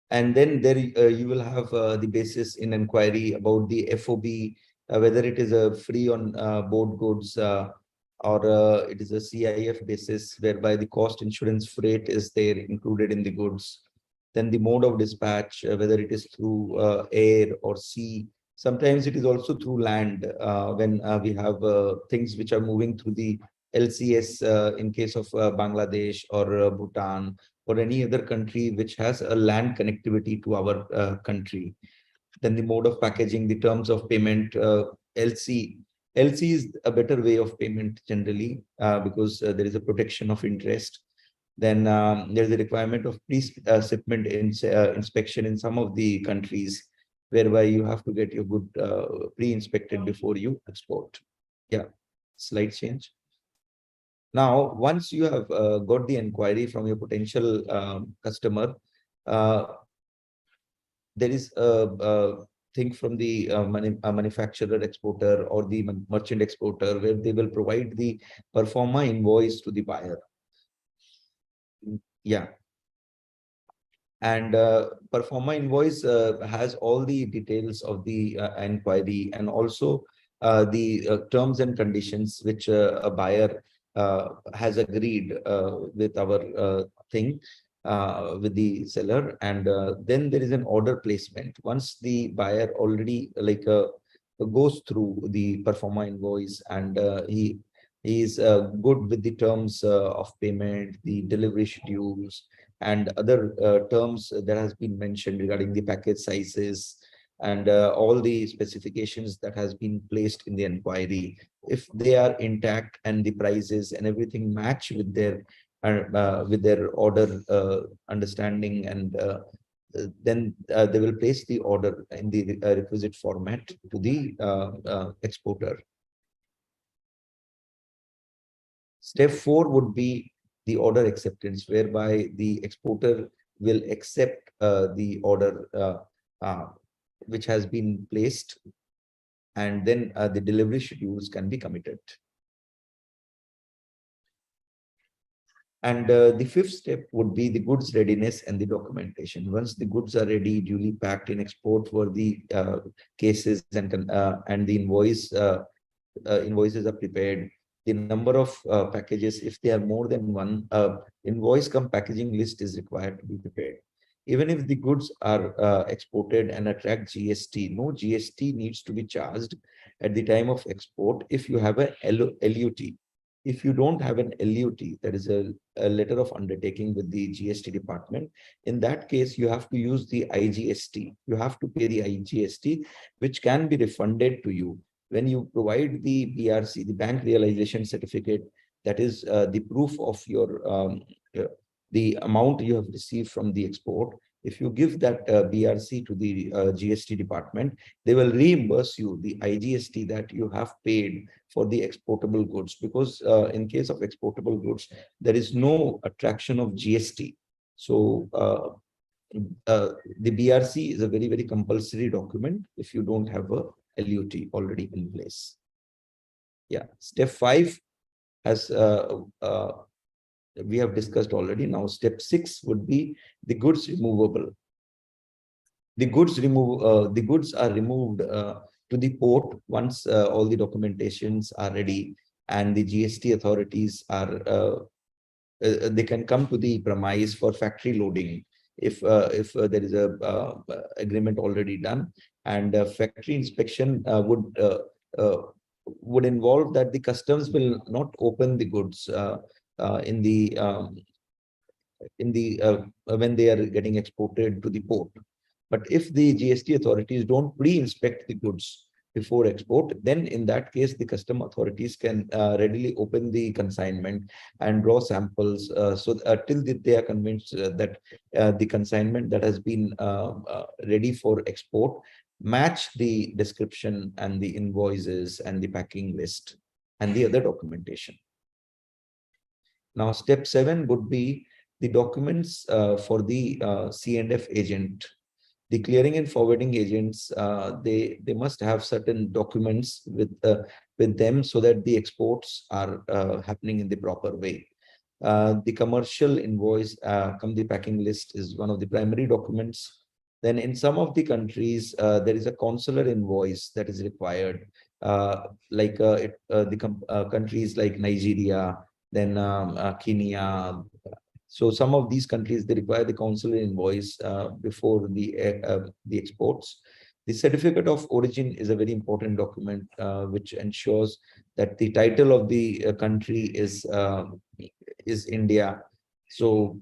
and then there you will have the basis in inquiry about the FOB, whether it is a free on board goods or it is a CIF basis, whereby the cost insurance freight is there included in the goods. Then the mode of dispatch, whether it is through air or sea. Sometimes it is also through land when we have things which are moving through the LCS in case of Bangladesh or Bhutan, or any other country which has a land connectivity to our country. Then the mode of packaging, the terms of payment, LC. LC is a better way of payment generally because there is a protection of interest. Then there is a requirement of pre-shipment inspection in some of the countries, whereby you have to get your good pre-inspected before you export. Yeah, slide change. Now, once you have got the inquiry from your potential customer, there is a thing from the manufacturer exporter or the merchant exporter, where they will provide the performa invoice to the buyer. Yeah. And performa invoice has all the details of the inquiry, and also the terms and conditions which a buyer has agreed with our thing, with the seller, and then there is an order placement. Once the buyer already goes through the performa invoice, and he is good with the terms of payment, the delivery schedules, and other terms that has been mentioned regarding the package sizes, and all the specifications that has been placed in the inquiry, if they are intact and the prices and everything match with their order understanding, and then they will place the order in the requisite format to the exporter. Step 4 would be the order acceptance, whereby the exporter will accept the order which has been placed, and then the delivery schedules can be committed. And the 5th step would be the goods readiness and the documentation. Once the goods are ready, duly packed in export worthy cases, and the invoices are prepared, the number of packages, if they are more than one, invoice cum packaging list is required to be prepared. Even if the goods are exported and attract GST, no GST needs to be charged at the time of export if you have a LUT. If you don't have an LUT, that is a letter of undertaking with the GST department, in that case, you have to use the IGST. You have to pay the IGST, which can be refunded to you. When you provide the BRC, the bank realization certificate, that is the proof of your the amount you have received from the export. If you give that BRC to the GST department, they will reimburse you the IGST that you have paid for the exportable goods, because in case of exportable goods, there is no attraction of GST. So the BRC is a very, very compulsory document if you don't have a LUT already in place. Yeah, step 5 has we have discussed already. Now, step 6 would be the goods removable. The goods are removed to the port once all the documentations are ready, and the GST authorities are they can come to the premise for factory loading if there is a agreement already done, and factory inspection would involve that the customs will not open the goods in the when they are getting exported to the port. But if the GST authorities don't pre-inspect the goods before export, then in that case, the custom authorities can readily open the consignment and draw samples till they are convinced that the consignment that has been ready for export match the description and the invoices and the packing list and the other documentation. Now, step 7 would be the documents for the C&F agent. The clearing and forwarding agents, they must have certain documents with them so that the exports are happening in the proper way. The commercial invoice come the packing list is one of the primary documents. Then in some of the countries, there is a consular invoice that is required, countries like Nigeria, then Kenya. So some of these countries, they require the consular invoice before the exports. The certificate of origin is a very important document which ensures that the title of the country is India. So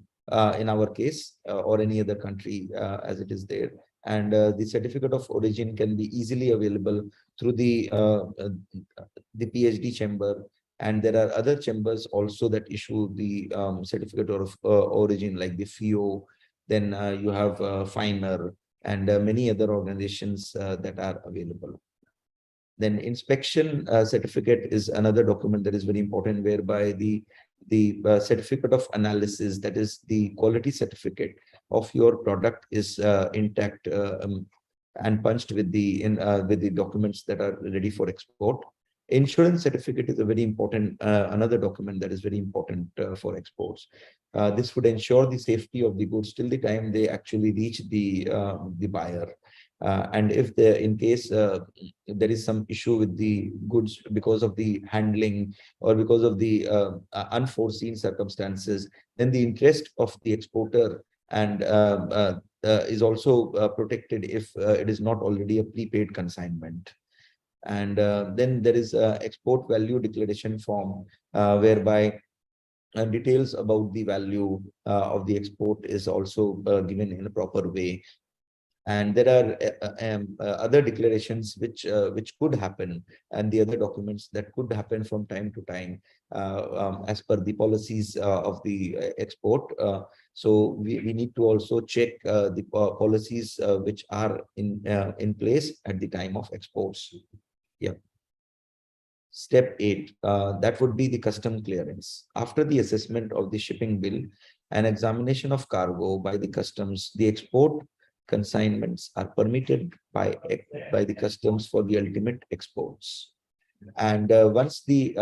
in our case, or any other country as it is there. And the certificate of origin can be easily available through the PhD chamber. And there are other chambers also that issue the certificate of origin, like the FIO. Then you have FINER and many other organizations that are available. Then inspection certificate is another document that is very important, whereby the certificate of analysis, that is the quality certificate of your product, is intact and punched with the documents that are ready for export. Insurance certificate is a very important another document that is very important for exports. This would ensure the safety of the goods till the time they actually reach the buyer. And if there, in case there is some issue with the goods because of the handling or because of the unforeseen circumstances, then the interest of the exporter and is also protected if it is not already a prepaid consignment. And then there is a export value declaration form whereby details about the value of the export is also given in a proper way. And there are other declarations which could happen, and the other documents that could happen from time to time as per the policies of the export. So we need to also check the policies which are in place at the time of exports. Yeah. Step 8, that would be the custom clearance. After the assessment of the shipping bill and examination of cargo by the customs, the export consignments are permitted by the customs for the ultimate exports. And once the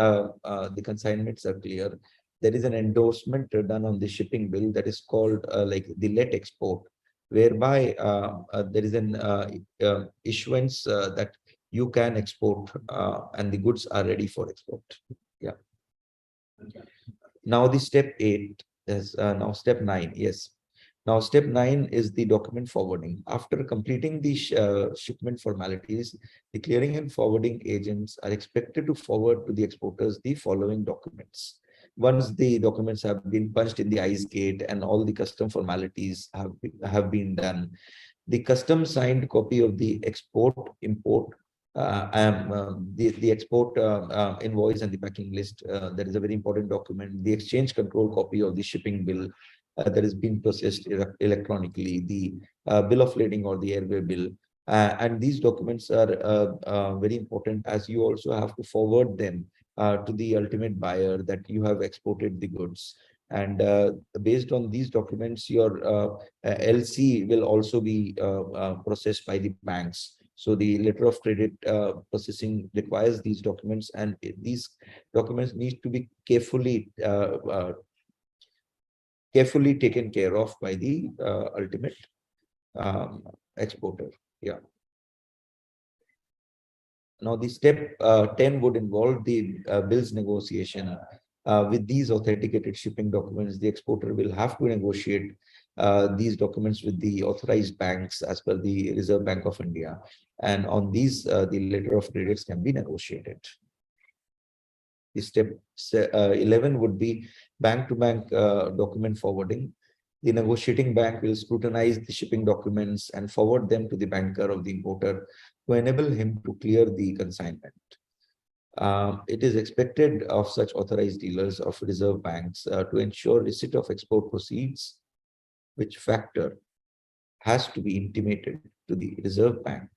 consignments are clear, there is an endorsement done on the shipping bill that is called like the let export, whereby there is an issuance that you can export and the goods are ready for export. Yeah. Now the step 8 is now step 9. Yes. Now step 9 is the document forwarding. After completing the shipment formalities, the clearing and forwarding agents are expected to forward to the exporters the following documents. Once the documents have been punched in the ICE gate and all the custom formalities have been done, the custom signed copy of the export import the export invoice and the packing list, that is a very important document. The exchange control copy of the shipping bill that is being processed electronically, the bill of lading or the airway bill. And these documents are very important, as you also have to forward them to the ultimate buyer that you have exported the goods. And based on these documents, your LC will also be processed by the banks. So the letter of credit processing requires these documents, and these documents need to be carefully taken care of by the ultimate exporter. Yeah. Now the step 10 would involve the bills negotiation. With these authenticated shipping documents, the exporter will have to negotiate these documents with the authorized banks as per the Reserve Bank of India. And on these, the letter of credits can be negotiated. The step 11 would be bank-to-bank document forwarding. The negotiating bank will scrutinize the shipping documents and forward them to the banker of the importer to enable him to clear the consignment. It is expected of such authorized dealers of reserve banks to ensure receipt of export proceeds, which factor has to be intimated to the Reserve Bank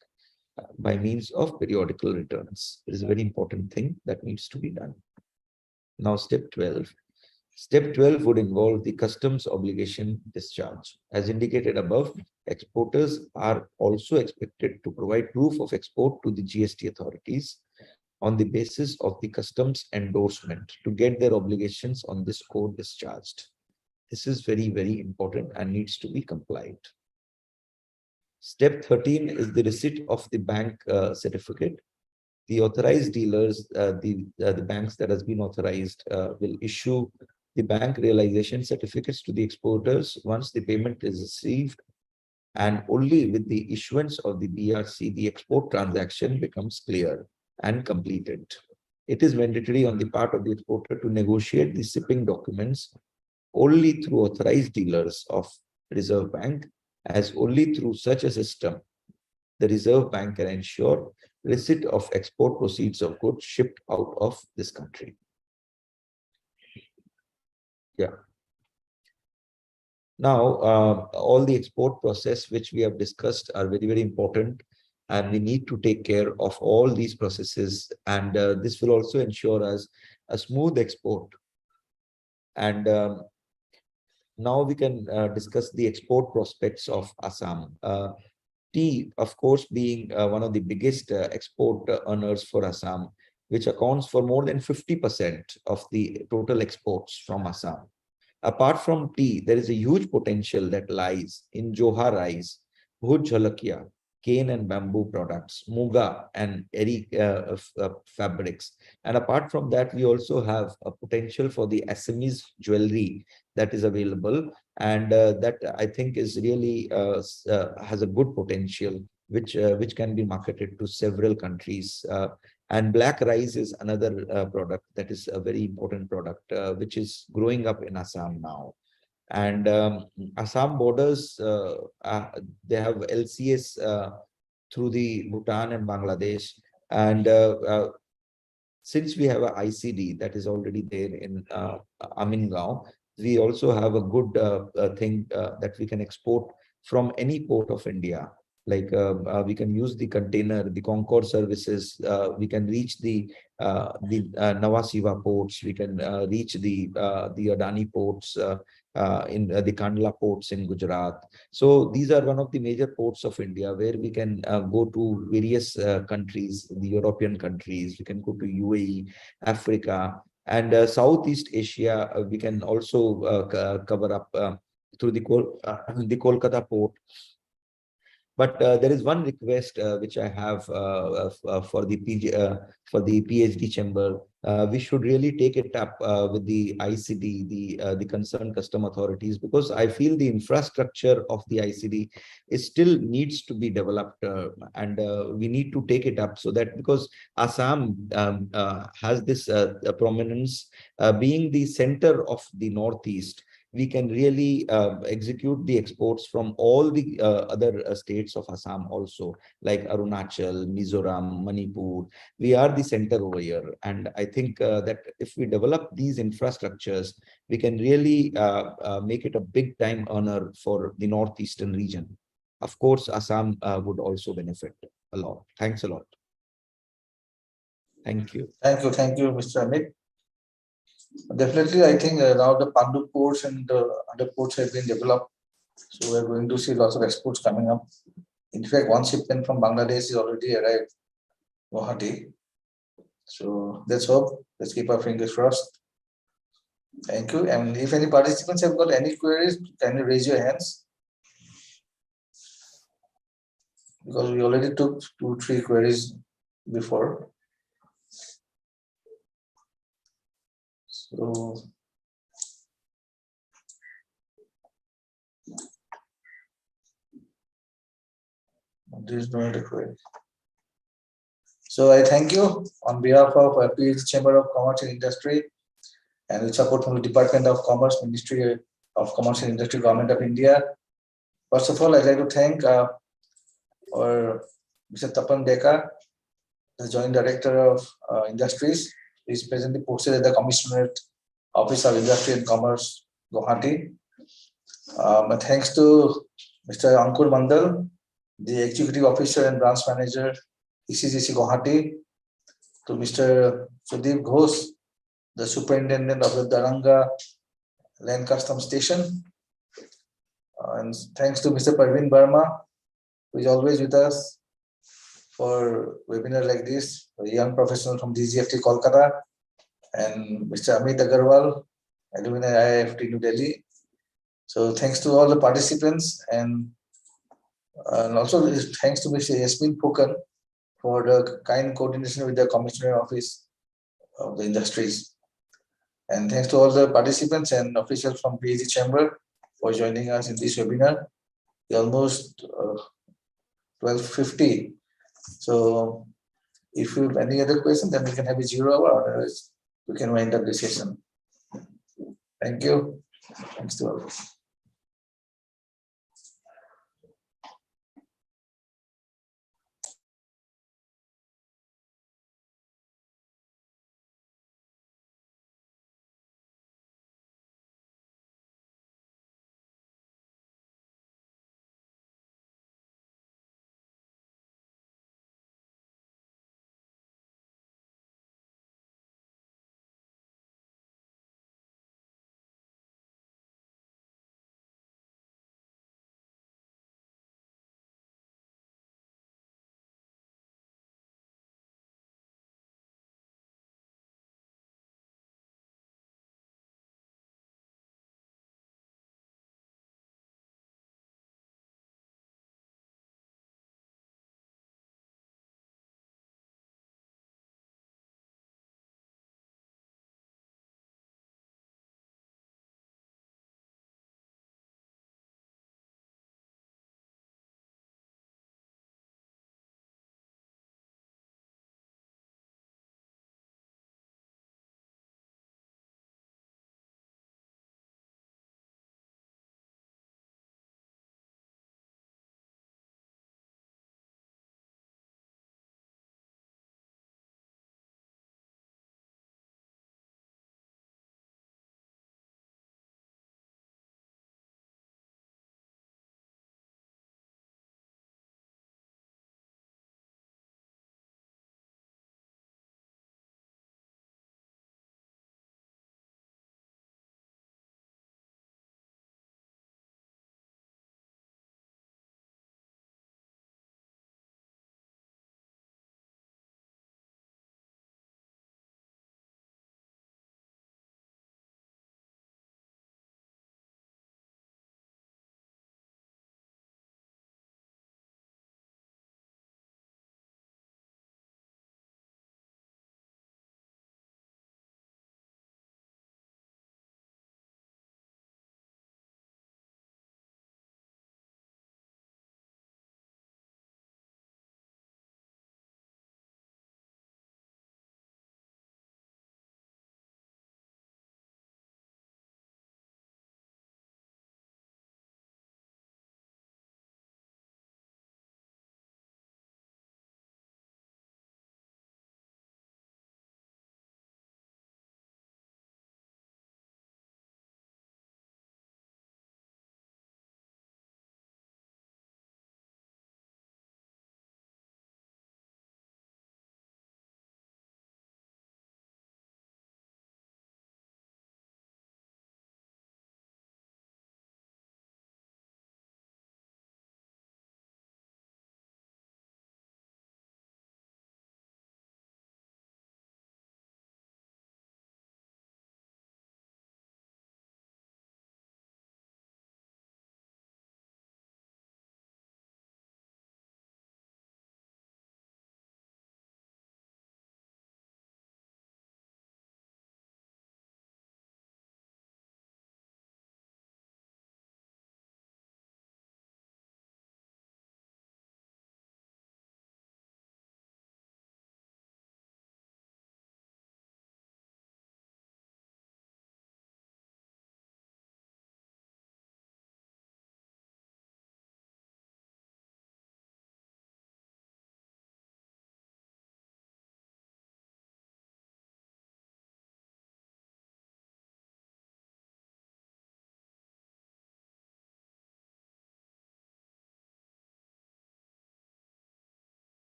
by means of periodical returns. It is a very important thing that needs to be done. Now, step 12. Step 12 would involve the customs obligation discharge. As indicated above, exporters are also expected to provide proof of export to the GST authorities on the basis of the customs endorsement to get their obligations on this code discharged. This is very, very important and needs to be complied. Step 13 is the receipt of the bank certificate. The authorized dealers, the banks that has been authorized will issue the bank realization certificates to the exporters once the payment is received, and only with the issuance of the BRC, the export transaction becomes clear and completed. It is mandatory on the part of the exporter to negotiate the shipping documents only through authorized dealers of Reserve Bank, as only through such a system the Reserve Bank can ensure receipt of export proceeds of goods shipped out of this country. Yeah. Now, all the export process which we have discussed are very, very important, and we need to take care of all these processes, and this will also ensure us a smooth export. And now we can discuss the export prospects of Assam. Tea, of course, being one of the biggest export earners for Assam, which accounts for more than 50% of the total exports from Assam. Apart from tea, there is a huge potential that lies in Johar rice, Bhut Jhalakia, cane and bamboo products, muga and eri fabrics. And apart from that, we also have a potential for the Assamese jewelry that is available, and that I think is really has a good potential, which can be marketed to several countries. And black rice is another product that is a very important product, which is growing up in Assam now. And Assam borders, they have LCS through the Bhutan and Bangladesh. And since we have a ICD that is already there in Amingao, we also have a good thing that we can export from any port of India. Like we can use the container, the Concord services. We can reach the Nhava Sheva ports. We can reach the Adani ports in the Kandla ports in Gujarat. So these are one of the major ports of India where we can go to various countries, the European countries. We can go to UAE, Africa, and Southeast Asia. We can also cover up through the Kolkata port. But there is one request which I have for the PhD chamber. We should really take it up with the ICD, the concerned custom authorities, because I feel the infrastructure of the ICD is still needs to be developed, and we need to take it up so that, because Assam has this prominence being the center of the Northeast. We can really execute the exports from all the other states of Assam also, like Arunachal, Mizoram, Manipur. We are the center over here. And I think that if we develop these infrastructures, we can really make it a big time earner for the Northeastern region. Of course, Assam would also benefit a lot. Thanks a lot. Thank you. Thank you, Mr. Amit. Definitely, I think now the Pandu ports and the other ports have been developed. So we're going to see lots of exports coming up. In fact, one shipment from Bangladesh is already arrived in Guwahati. So let's hope, let's keep our fingers crossed. Thank you. And if any participants have got any queries, can you raise your hands? Because we already took 2-3 queries before. So there is no other query. So I thank you on behalf of PhD Chamber of Commerce and Industry, and with support from the Department of Commerce, Ministry of Commerce and Industry, Government of India. First of all, I'd like to thank our Mr. Tapan Deka, the Joint Director of Industries. He is presently posted at the Commissionerate Office of Industry and Commerce, Guwahati. Thanks to Mr. Ankur Mandal, the Executive Officer and Branch Manager, ECGC Guwahati, to Mr. Sudeep Ghosh, the Superintendent of the Daranga Land Customs Station, and thanks to Mr. Parveen Verma, who is always with us for webinar like this, a young professional from DGFT Kolkata, and Mr. Amit Agarwal, alumni IIFT New Delhi. So thanks to all the participants, and also thanks to Mr. Yasmin Phukan for the kind coordination with the Commissioner Office of the Industries. And thanks to all the participants and officials from PhD Chamber for joining us in this webinar. Almost 12:50. So if you have any other question, then we can have a 0 hour, otherwise we can wind up the session. Thank you. Thanks to all.